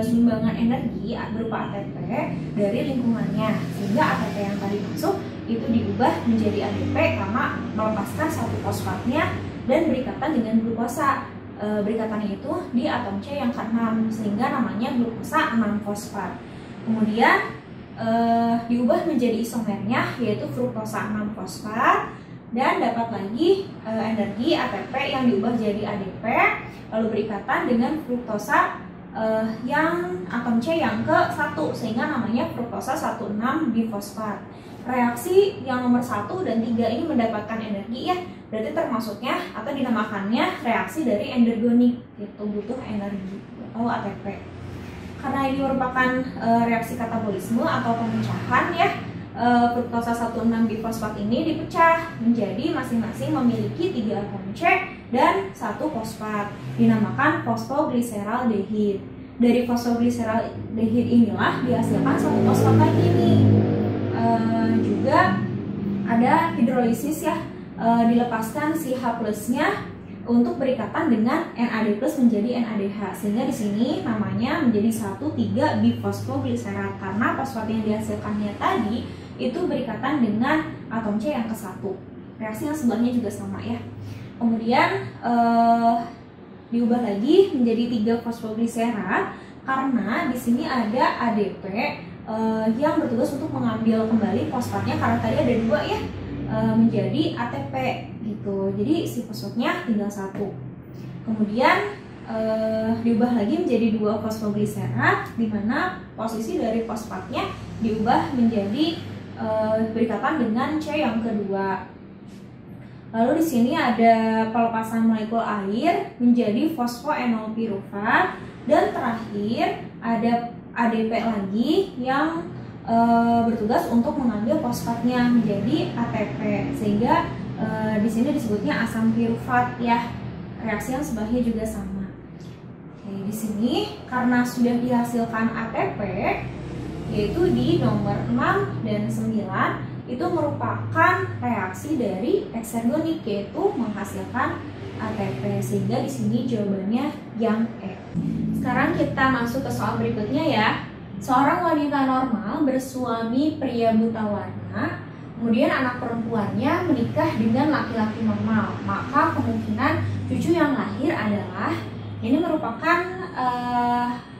sumbangan energi berupa ATP dari lingkungannya, sehingga ATP yang tadi masuk itu diubah menjadi ADP karena melepaskan satu fosfatnya dan berikatan dengan glukosa. Berikatannya itu di atom C yang ke-6, sehingga namanya glukosa 6-fosfat. Kemudian diubah menjadi isomernya yaitu fruktosa 6-fosfat, dan dapat lagi energi ATP yang diubah jadi ADP lalu berikatan dengan fruktosa yang atom C yang ke-1, sehingga namanya fruktosa 1,6-bifosfat. Reaksi yang nomor 1 dan 3 ini mendapatkan energi ya, berarti termasuknya atau dinamakannya reaksi dari endergonik, yaitu butuh energi atau ATP. Karena ini merupakan reaksi katabolisme atau pemecahan ya, fruktosa 1,6-bifosfat ini dipecah menjadi masing-masing memiliki 3 atom C dan 1 fosfat, dinamakan fosfogliseraldehid. Dari fosfogliseraldehid inilah dihasilkan 1 fosfat lagi nih. Juga ada hidrolisis ya, dilepaskan si H plusnya untuk berikatan dengan NAD plus menjadi NADH, sehingga di sini namanya menjadi 1,3-bifosfogliserat karena fosfat yang dihasilkannya tadi itu berikatan dengan atom C yang ke-1. Reaksi yang sebelahnya juga sama ya. Kemudian diubah lagi menjadi 3 fosfoglisera karena di sini ada ADP yang bertugas untuk mengambil kembali fosfatnya, karena tadi ada 2 ya, menjadi ATP gitu. Jadi si fosfatnya tinggal 1. Kemudian diubah lagi menjadi 2 fosfoglisera, di mana posisi dari fosfatnya diubah menjadi berikatan dengan C yang kedua. Lalu di sini ada pelepasan molekul air menjadi fosfoenol pirufat, dan terakhir ada ADP lagi yang bertugas untuk mengambil fosfatnya menjadi ATP, sehingga di sini disebutnya asam pirufat ya. Reaksi yang sebelahnya juga sama. Oke, di sini karena sudah dihasilkan ATP, yaitu di nomor 6 dan 9, itu merupakan reaksi dari eksergonik, yaitu menghasilkan ATP, sehingga di sini jawabannya yang E. Sekarang kita masuk ke soal berikutnya ya. Seorang wanita normal bersuami pria buta warna, kemudian anak perempuannya menikah dengan laki-laki normal, maka kemungkinan cucu yang lahir adalah, ini merupakan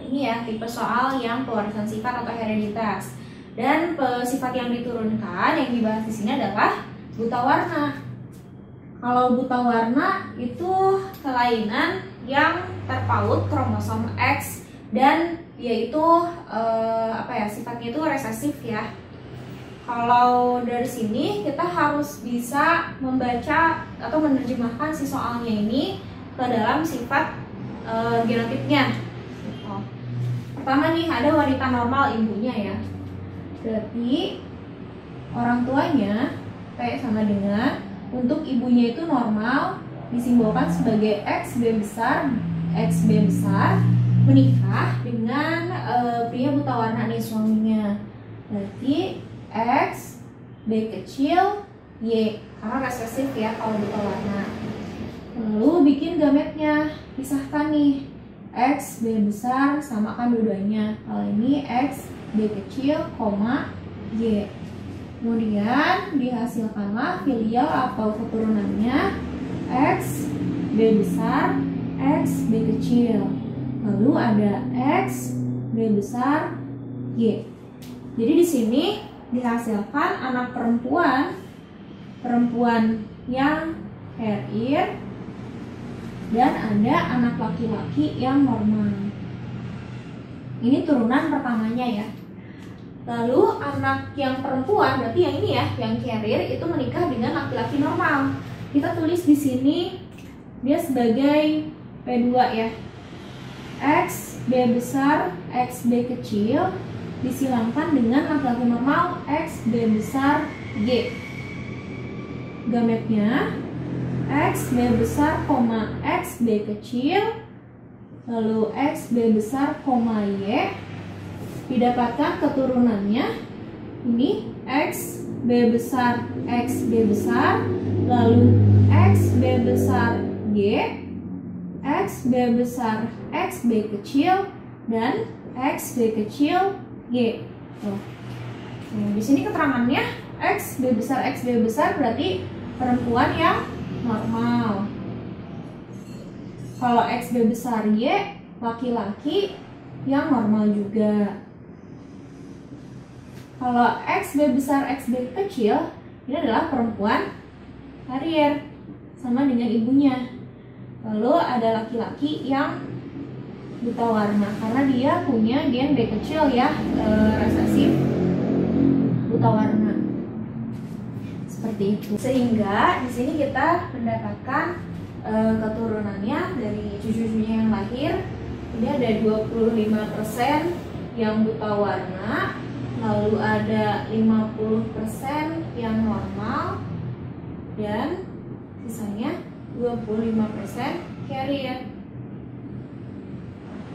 ini ya, tipe soal yang pewarisan sifat atau hereditas. Dan sifat yang diturunkan yang dibahas di sini adalah buta warna. Kalau buta warna itu kelainan yang terpaut kromosom X, dan yaitu sifatnya itu resesif ya. Kalau dari sini kita harus bisa membaca atau menerjemahkan si soalnya ini ke dalam sifat genotipnya. Pertama nih, ada wanita normal ibunya ya. Berarti orang tuanya kayak sama dengan, untuk ibunya itu normal disimbolkan sebagai XB besar menikah dengan pria buta warna nih suaminya. Berarti X B kecil Y, karena resesif ya kalau buta warna. Lalu bikin gametnya, pisahkan nih, X B besar samakan dua-duanya. Kalau ini X B kecil, Y. Kemudian dihasilkanlah filial atau keturunannya X B besar, X B kecil. Lalu ada X B besar, Y. Jadi di sini dihasilkan anak perempuan yang carrier, dan ada anak laki-laki yang normal. Ini turunan pertamanya ya. Lalu anak yang perempuan, berarti yang ini ya, yang carrier itu menikah dengan laki-laki normal. Kita tulis di sini dia sebagai P2 ya. X B besar, X B kecil disilangkan dengan laki-laki normal X B besar Y. Gametnya X B besar, X B kecil, lalu X B besar, Y. Didapatkan keturunannya ini X B besar, X B besar, lalu X B besar Y, X B besar, X B kecil, dan X B kecil Y. Nah, di sini keterangannya X B besar berarti perempuan yang normal. Kalau X B besar Y, laki-laki yang normal juga. Kalau X B besar, X B kecil, ini adalah perempuan carrier, sama dengan ibunya. Lalu ada laki-laki yang buta warna, karena dia punya gen B kecil ya, resesif buta warna. Seperti itu. Sehingga di sini kita mendapatkan keturunannya dari cucu-cucunya yang lahir. Ini ada 25% yang buta warna, lalu ada 50% yang normal, dan sisanya 25% carrier.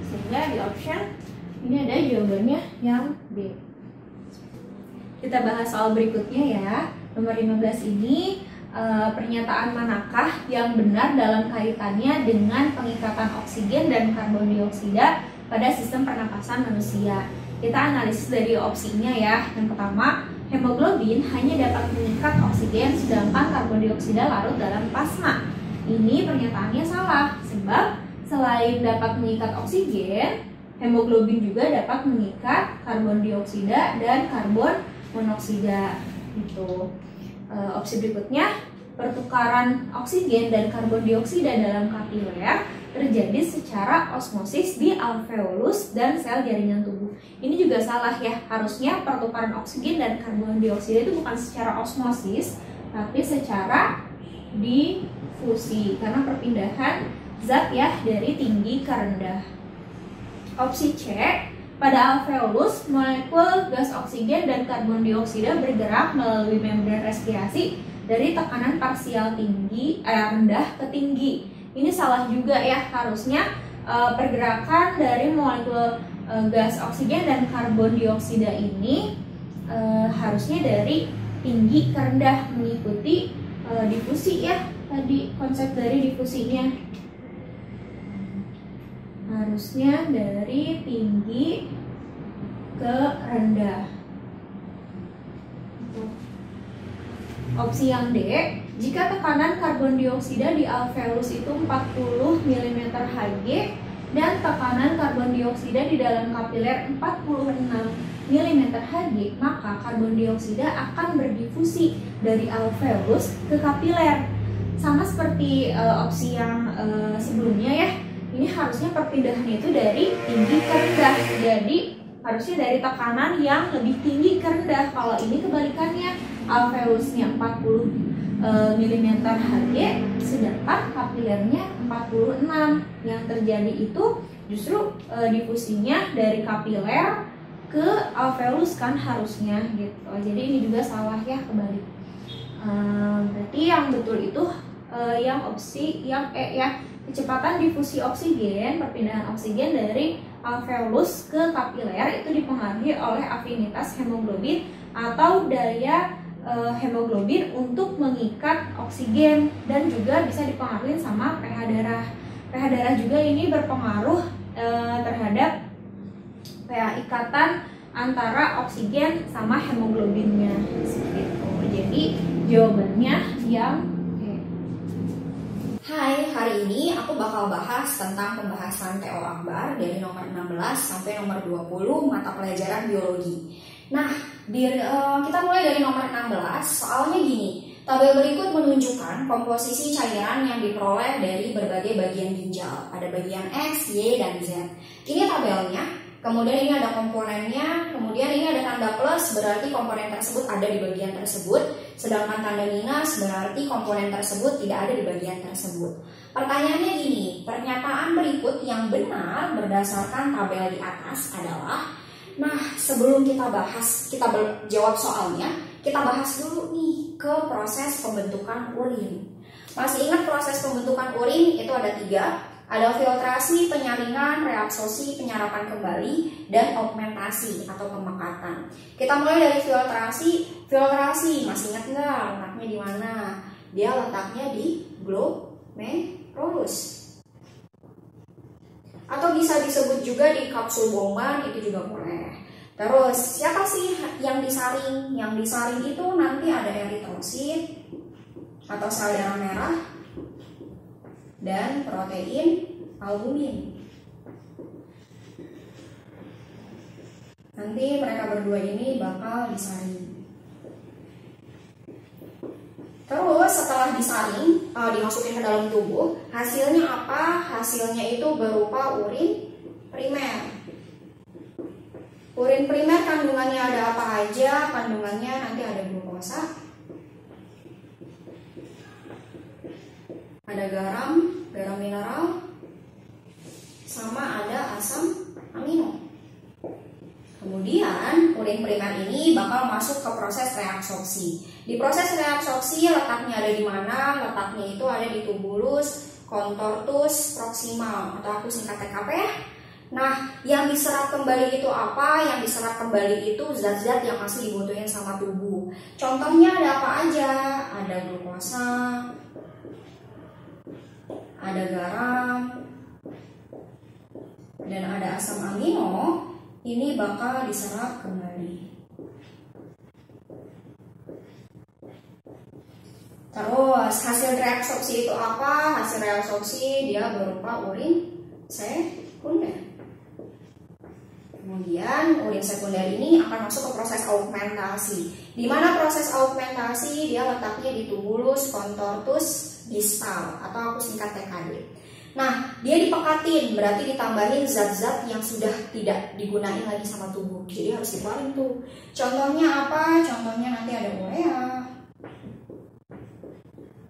Sehingga di option ini ada jawabannya yang B. Kita bahas soal berikutnya ya. Nomor 15 ini pernyataan manakah yang benar dalam kaitannya dengan pengikatan oksigen dan karbon dioksida pada sistem pernapasan manusia. Kita analisis dari opsinya ya. Yang pertama, hemoglobin hanya dapat mengikat oksigen sedangkan karbon dioksida larut dalam plasma. Ini pernyataannya salah, sebab selain dapat mengikat oksigen, hemoglobin juga dapat mengikat karbon dioksida dan karbon monoksida. Gitu. Opsi berikutnya, pertukaran oksigen dan karbon dioksida dalam kapiler terjadi secara osmosis di alveolus dan sel jaringan tubuh. Ini juga salah ya, harusnya pertukaran oksigen dan karbon dioksida itu bukan secara osmosis, tapi secara difusi, karena perpindahan zat ya dari tinggi ke rendah. Opsi C, pada alveolus molekul gas oksigen dan karbon dioksida bergerak melalui membran respirasi dari tekanan parsial rendah ke tinggi. Ini salah juga ya, harusnya pergerakan dari molekul gas oksigen dan karbon dioksida ini harusnya dari tinggi ke rendah, mengikuti difusi ya, tadi konsep dari difusinya. Harusnya dari tinggi ke rendah. Opsi yang D, jika tekanan karbon dioksida di alveolus itu 40 mm Hg dan tekanan karbon dioksida di dalam kapiler 46 mm Hg, maka karbon dioksida akan berdifusi dari alveolus ke kapiler. Sama seperti opsi yang sebelumnya ya, ini harusnya perpindahannya itu dari tinggi ke rendah. Jadi harusnya dari tekanan yang lebih tinggi ke rendah. Kalau ini kebalikannya, alveolusnya 40 mm Hg, sedangkan kapilernya 46. Yang terjadi itu justru difusinya dari kapiler ke alveolus kan harusnya gitu. Jadi ini juga salah ya, kebalik. Berarti yang betul itu yang opsi yang E ya. Kecepatan difusi oksigen, perpindahan oksigen dari alveolus ke kapiler itu dipengaruhi oleh afinitas hemoglobin atau daya hemoglobin untuk mengikat oksigen, dan juga bisa dipengaruhi sama pH darah. pH darah juga ini berpengaruh terhadap pH ikatan antara oksigen sama hemoglobinnya seperti itu. Jadi jawabannya yang Hai, hari ini aku bakal bahas tentang pembahasan TO Akbar dari nomor 16 sampai nomor 20 mata pelajaran biologi. Nah, kita mulai dari nomor 16, soalnya gini. Tabel berikut menunjukkan komposisi cairan yang diperoleh dari berbagai bagian ginjal. Ada bagian X, Y, dan Z. Ini tabelnya. Kemudian ini ada komponennya, kemudian ini ada tanda plus, berarti komponen tersebut ada di bagian tersebut, sedangkan tanda minus berarti komponen tersebut tidak ada di bagian tersebut. Pertanyaannya gini, pernyataan berikut yang benar berdasarkan tabel di atas adalah, nah sebelum kita jawab soalnya, kita bahas dulu nih ke proses pembentukan urin. Masih ingat proses pembentukan urin itu ada 3. Ada filtrasi, penyaringan, reabsorpsi, penyerapan kembali, dan augmentasi atau pemekatan. Kita mulai dari filtrasi. Filtrasi, masih ingat nggak letaknya di mana? Dia letaknya di glomerulus. Atau bisa disebut juga di kapsul Bowman, itu juga boleh. Terus, siapa sih yang disaring? Yang disaring itu nanti ada eritrosit atau sel darah merah, dan protein albumin. Nanti mereka berdua ini bakal disaring. Terus setelah disaring, dimasukin ke dalam tubuh, hasilnya apa? Hasilnya itu berupa urin primer. Urin primer kandungannya ada apa aja? Kandungannya nanti ada glukosa, ada garam mineral, sama ada asam amino. Kemudian urin primer ini bakal masuk ke proses reabsorpsi. Di proses reabsorpsi letaknya ada di mana? Letaknya itu ada di tubulus contortus proximal, atau aku singkat TKP ya. Nah, yang diserap kembali itu apa? Yang diserap kembali itu zat-zat yang masih dibutuhin sama tubuh. Contohnya ada apa aja? Ada glukosa, ada garam, dan ada asam amino. Ini bakal diserap kembali. Terus hasil reabsorpsi itu apa? Hasil reabsorpsi dia berupa urin sekunder. Kemudian urin sekunder ini akan masuk ke proses augmentasi. Di mana proses augmentasi dia letaknya di tubulus contortus distal atau aku singkat TKD. Nah, dia dipekatin, berarti ditambahin zat-zat yang sudah tidak digunain lagi sama tubuh. Jadi harus dikeluarin tuh. Contohnya apa? Contohnya nanti ada urea,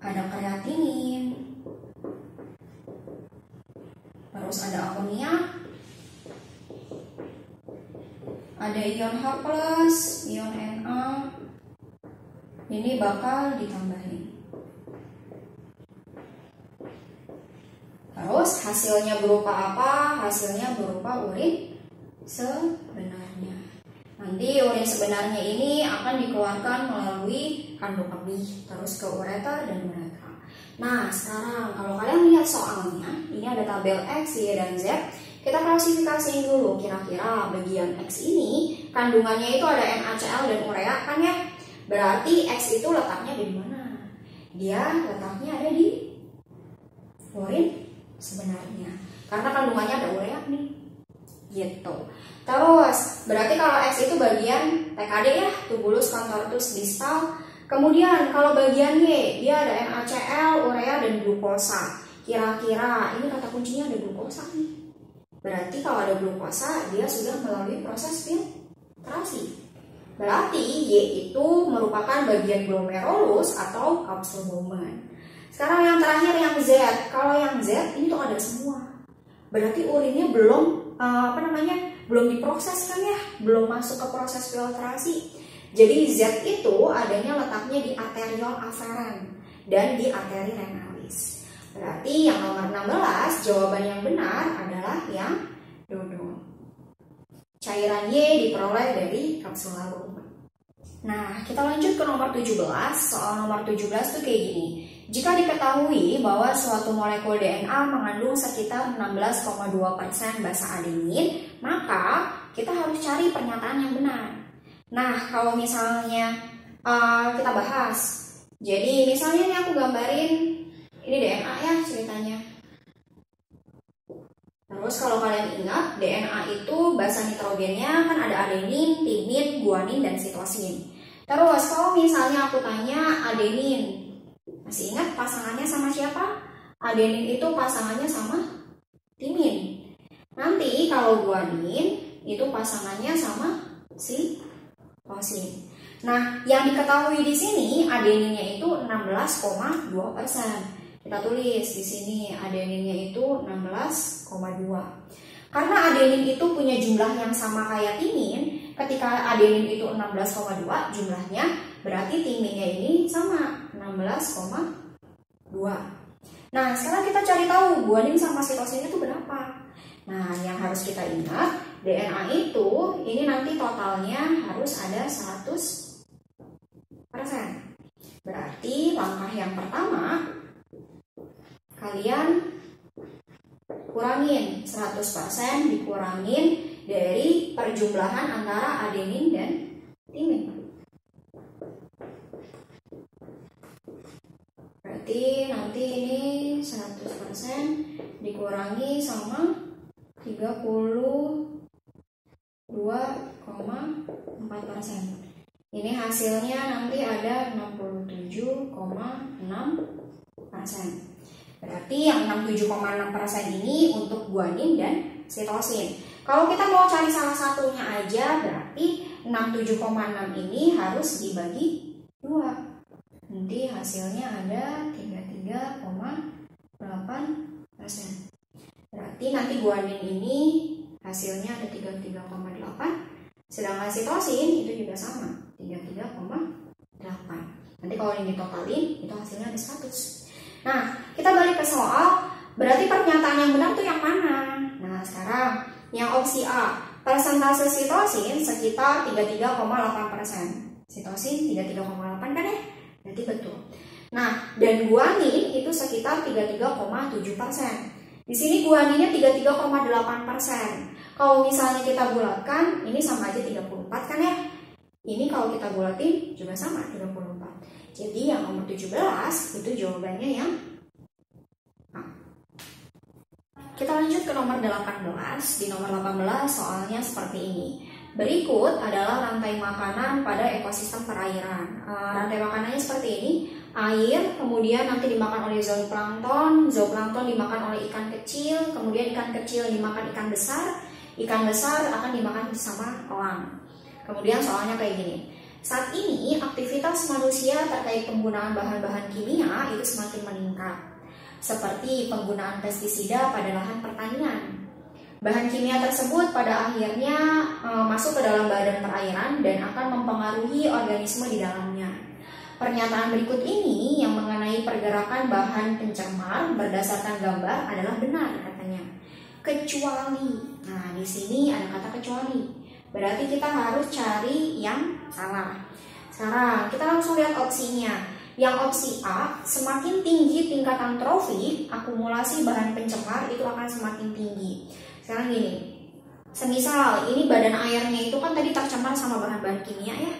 ada kreatinin, terus ada amoniak, ada ion H+, ion Na. Ini bakal ditambahin. Terus hasilnya berupa apa? Hasilnya berupa urin sebenarnya. Nanti urin sebenarnya ini akan dikeluarkan melalui kandung kemih, terus ke ureter dan uretra. Nah, sekarang kalau kalian lihat soalnya, ini ada tabel X, Y, dan Z. Kita klasifikasiin dulu, kira-kira bagian X ini kandungannya itu ada NaCl dan urea kan ya? Berarti X itu letaknya di mana? Dia letaknya ada di urin sebenarnya. Karena kandungannya ada urea nih. Gitu. Terus, berarti kalau X itu bagian TKD ya, tubulus contortus distal. Kemudian kalau bagian Y, dia ada NaCl, urea, dan glukosa. Kira-kira ini kata kuncinya ada glukosa nih. Berarti kalau ada glukosa, dia sudah melalui proses filtrasi. Berarti Y itu merupakan bagian glomerulus atau kapsul Bowman. Sekarang yang terakhir yang Z. Kalau yang Z ini tuh ada semua. Berarti urinnya belum belum diproses kan ya, belum masuk ke proses filtrasi. Jadi Z itu adanya letaknya di arteriol aferen dan di arteri renalis. Berarti yang nomor 16 jawaban yang benar adalah yang dodol. Cairan Y diperoleh dari kapsula Bowman. Nah, kita lanjut ke nomor 17. Soal nomor 17 tuh kayak gini. Jika diketahui bahwa suatu molekul DNA mengandung sekitar 16,2% basa adenin, maka kita harus cari pernyataan yang benar. Nah, kalau misalnya kita bahas. Jadi misalnya ini aku gambarin, ini DNA ya ceritanya. Terus kalau kalian ingat, DNA itu basa nitrogennya kan ada adenin, timin, guanin, dan sitosin. Terus kalau misalnya aku tanya adenin, masih ingat pasangannya sama siapa? Adenin itu pasangannya sama timin. Nanti kalau guanin itu pasangannya sama sitosin. Nah, yang diketahui di sini adeninnya itu 16,2%. Kita tulis di sini adeninnya itu 16,2. Karena adenin itu punya jumlah yang sama kayak timin, ketika adenin itu 16,2 jumlahnya, berarti timinnya ini sama 16,2. Nah, sekarang kita cari tahu guanin sama sitosinnya itu berapa. Nah, yang harus kita ingat, DNA itu ini nanti totalnya harus ada 100%. Berarti langkah yang pertama, kalian kurangin 100% dikurangin dari perjumlahan antara adenin dan timin. Berarti nanti ini 100% dikurangi sama 32,4%. Ini hasilnya nanti ada 67,6%. Berarti yang 67,6% ini untuk guanin dan sitosin. Kalau kita mau cari salah satunya aja, berarti 67,6 ini harus dibagi 2. Nanti hasilnya ada 33,8%. Berarti nanti guanin ini hasilnya ada 33,8. Sedangkan sitosin itu juga sama, 33,8. Nanti kalau ini ditotalin, itu hasilnya ada 100. Nah, kita balik ke soal, berarti pernyataan yang benar tuh yang mana? Nah, sekarang yang opsi A, persentase sitosin sekitar 33,8%. Sitosin 33,8 kan ya? Berarti betul. Nah, dan guanin itu sekitar 33,7%. Di sini guaninnya 33,8%. Kalau misalnya kita bulatkan, ini sama aja 34 kan ya? Ini kalau kita bulatin juga sama 34. Jadi yang nomor 17 itu jawabannya yang A. Kita lanjut ke nomor 18. Di nomor 18 soalnya seperti ini. Berikut adalah rantai makanan pada ekosistem perairan. Rantai makanannya seperti ini. Air, kemudian nanti dimakan oleh zooplankton dimakan oleh ikan kecil, kemudian ikan kecil dimakan ikan besar akan dimakan bersama elang. Kemudian soalnya kayak gini. Saat ini aktivitas manusia terkait penggunaan bahan-bahan kimia itu semakin meningkat, seperti penggunaan pestisida pada lahan pertanian. Bahan kimia tersebut pada akhirnya masuk ke dalam badan perairan dan akan mempengaruhi organisme di dalamnya. Pernyataan berikut ini yang mengenai pergerakan bahan pencemar berdasarkan gambar adalah benar katanya. Kecuali, nah di sini ada kata kecuali. Berarti kita harus cari yang salah. Sekarang kita langsung lihat opsinya. Yang opsi A, semakin tinggi tingkatan trofik, akumulasi bahan pencemar itu akan semakin tinggi. Sekarang gini, semisal ini badan airnya itu kan tadi tercemar sama bahan-bahan kimia ya,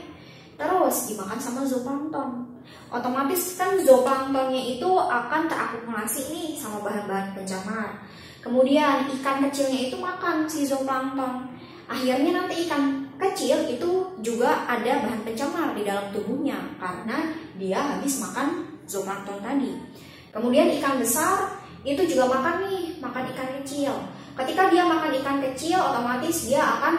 terus dimakan sama zooplankton, otomatis kan zooplanktonnya itu akan terakumulasi nih sama bahan-bahan pencemar. Kemudian ikan kecilnya itu makan si zooplankton, akhirnya nanti ikan kecil itu juga ada bahan pencemar di dalam tubuhnya karena dia habis makan zooplankton tadi. Kemudian ikan besar itu juga makan ikan kecil. Ketika dia makan ikan kecil, otomatis dia akan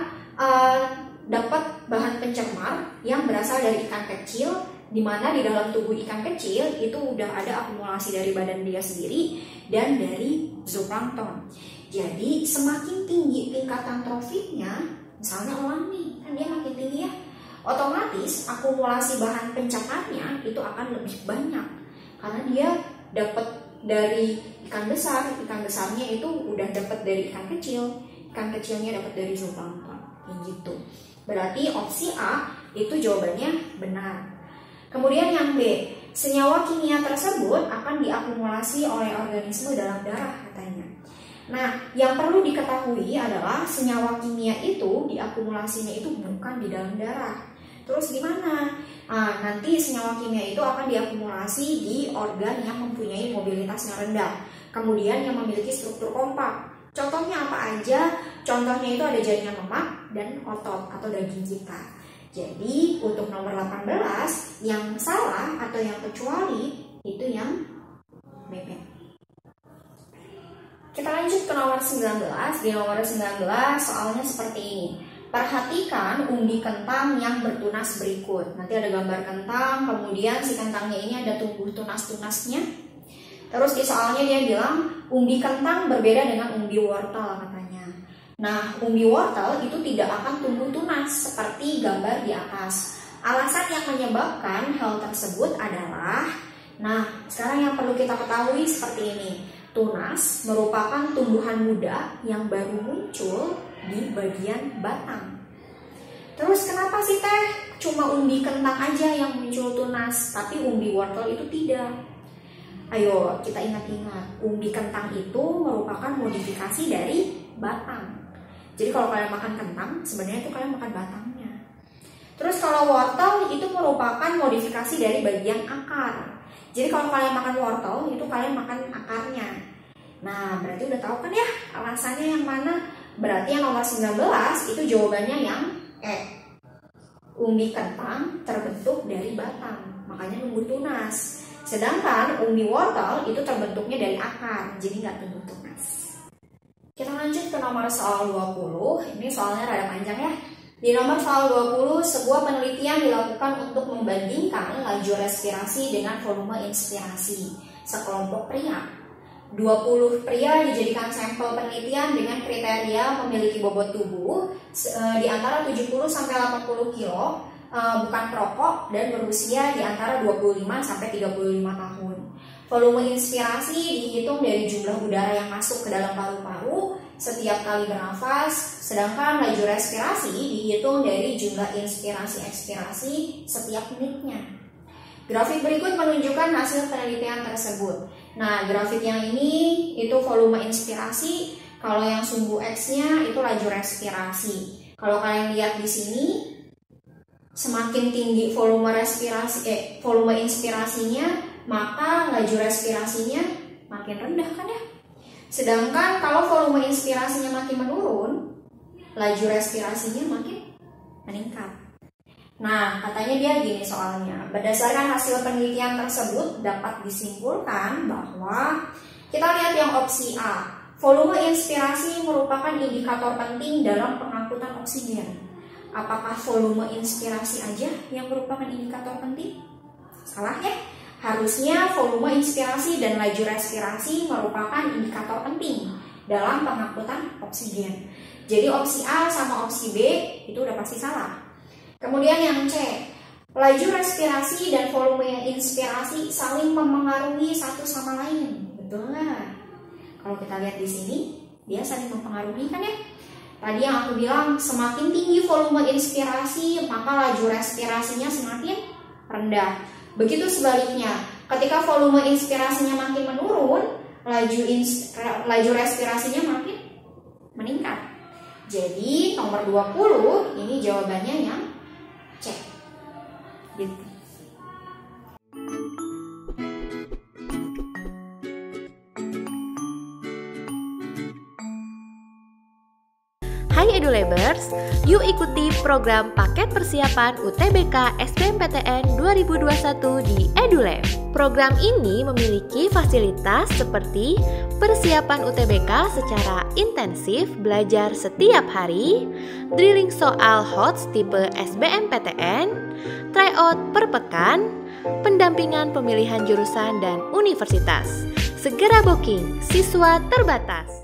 dapat bahan pencemar yang berasal dari ikan kecil, di mana di dalam tubuh ikan kecil itu udah ada akumulasi dari badan dia sendiri dan dari zooplankton. Jadi semakin tinggi tingkatan trofiknya, misalnya elang nih, kan dia makin tinggi ya, otomatis akumulasi bahan pencemarnya itu akan lebih banyak karena dia dapat dari ikan besarnya itu udah dapat dari ikan kecilnya dapat dari zooplankton, kayak gitu. Berarti opsi A itu jawabannya benar. Kemudian yang B, senyawa kimia tersebut akan diakumulasi oleh organisme dalam darah katanya. Nah, yang perlu diketahui adalah senyawa kimia itu diakumulasinya itu bukan di dalam darah. Terus di mana? Nanti senyawa kimia itu akan diakumulasi di organ yang mempunyai mobilitas yang rendah, kemudian yang memiliki struktur kompak. Contohnya apa aja? Contohnya itu ada jaringan lemak dan otot atau daging kita. Jadi untuk nomor 18 yang salah atau yang kecuali itu yang B. Kita lanjut ke nomor 19. Di nomor 19 soalnya seperti ini. Perhatikan umbi kentang yang bertunas berikut. Nanti ada gambar kentang, kemudian si kentangnya ini ada tumbuh tunas-tunasnya. Terus di soalnya dia bilang umbi kentang berbeda dengan umbi wortel katanya. Nah, umbi wortel itu tidak akan tumbuh tunas seperti gambar di atas. Alasan yang menyebabkan hal tersebut adalah, nah sekarang yang perlu kita ketahui seperti ini. Tunas merupakan tumbuhan muda yang baru muncul di bagian batang. Terus kenapa sih teh cuma umbi kentang aja yang muncul tunas, tapi umbi wortel itu tidak? Ayo kita ingat-ingat, umbi kentang itu merupakan modifikasi dari batang. Jadi kalau kalian makan kentang, sebenarnya itu kalian makan batangnya. Terus kalau wortel itu merupakan modifikasi dari bagian akar. Jadi kalau kalian makan wortel, itu kalian makan akarnya. Nah, berarti udah tahu kan ya alasannya yang mana? Berarti yang nomor 19 itu jawabannya yang E. Umbi kentang terbentuk dari batang, makanya tumbuh tunas. Sedangkan umbi wortel itu terbentuknya dari akar, jadi nggak tumbuh tunas. Kita lanjut ke nomor soal 20. Ini soalnya rada panjang ya. Di nomor soal 20, sebuah penelitian dilakukan untuk membandingkan laju respirasi dengan volume inspirasi sekelompok pria. 20 pria dijadikan sampel penelitian dengan kriteria memiliki bobot tubuh di antara 70 sampai 80 kilo, bukan perokok dan berusia di antara 25 sampai 35 tahun. Volume inspirasi dihitung dari jumlah udara yang masuk ke dalam paru-paru setiap kali bernafas, sedangkan laju respirasi dihitung dari jumlah inspirasi-ekspirasi setiap menitnya. Grafik berikut menunjukkan hasil penelitian tersebut. Nah, grafik yang ini itu volume inspirasi, kalau yang sumbu X-nya itu laju respirasi. Kalau kalian lihat di sini, semakin tinggi volume inspirasinya, maka laju respirasinya makin rendah kan ya. Sedangkan kalau volume inspirasinya makin menurun, laju respirasinya makin meningkat. Nah, katanya dia gini soalnya. Berdasarkan hasil penelitian tersebut dapat disimpulkan bahwa kita lihat yang opsi A. Volume inspirasi merupakan indikator penting dalam pengangkutan oksigen. Apakah volume inspirasi aja yang merupakan indikator penting? Salah ya. Harusnya volume inspirasi dan laju respirasi merupakan indikator penting dalam pengangkutan oksigen. Jadi opsi A sama opsi B itu udah pasti salah. Kemudian yang C, laju respirasi dan volume inspirasi saling mempengaruhi satu sama lain. Betul nggak? Kalau kita lihat di sini, dia saling mempengaruhi kan ya? Tadi yang aku bilang, semakin tinggi volume inspirasi, maka laju respirasinya semakin rendah. Begitu sebaliknya, ketika volume inspirasinya makin menurun, laju respirasinya makin meningkat. Jadi nomor 20 ini jawabannya yang C. Gitu. Hai EduLabers, yuk ikuti program paket persiapan UTBK SBMPTN 2021 di EduLab. Program ini memiliki fasilitas seperti persiapan UTBK secara intensif belajar setiap hari, drilling soal HOTS tipe SBMPTN, tryout per pekan, pendampingan pemilihan jurusan dan universitas. Segera booking, siswa terbatas.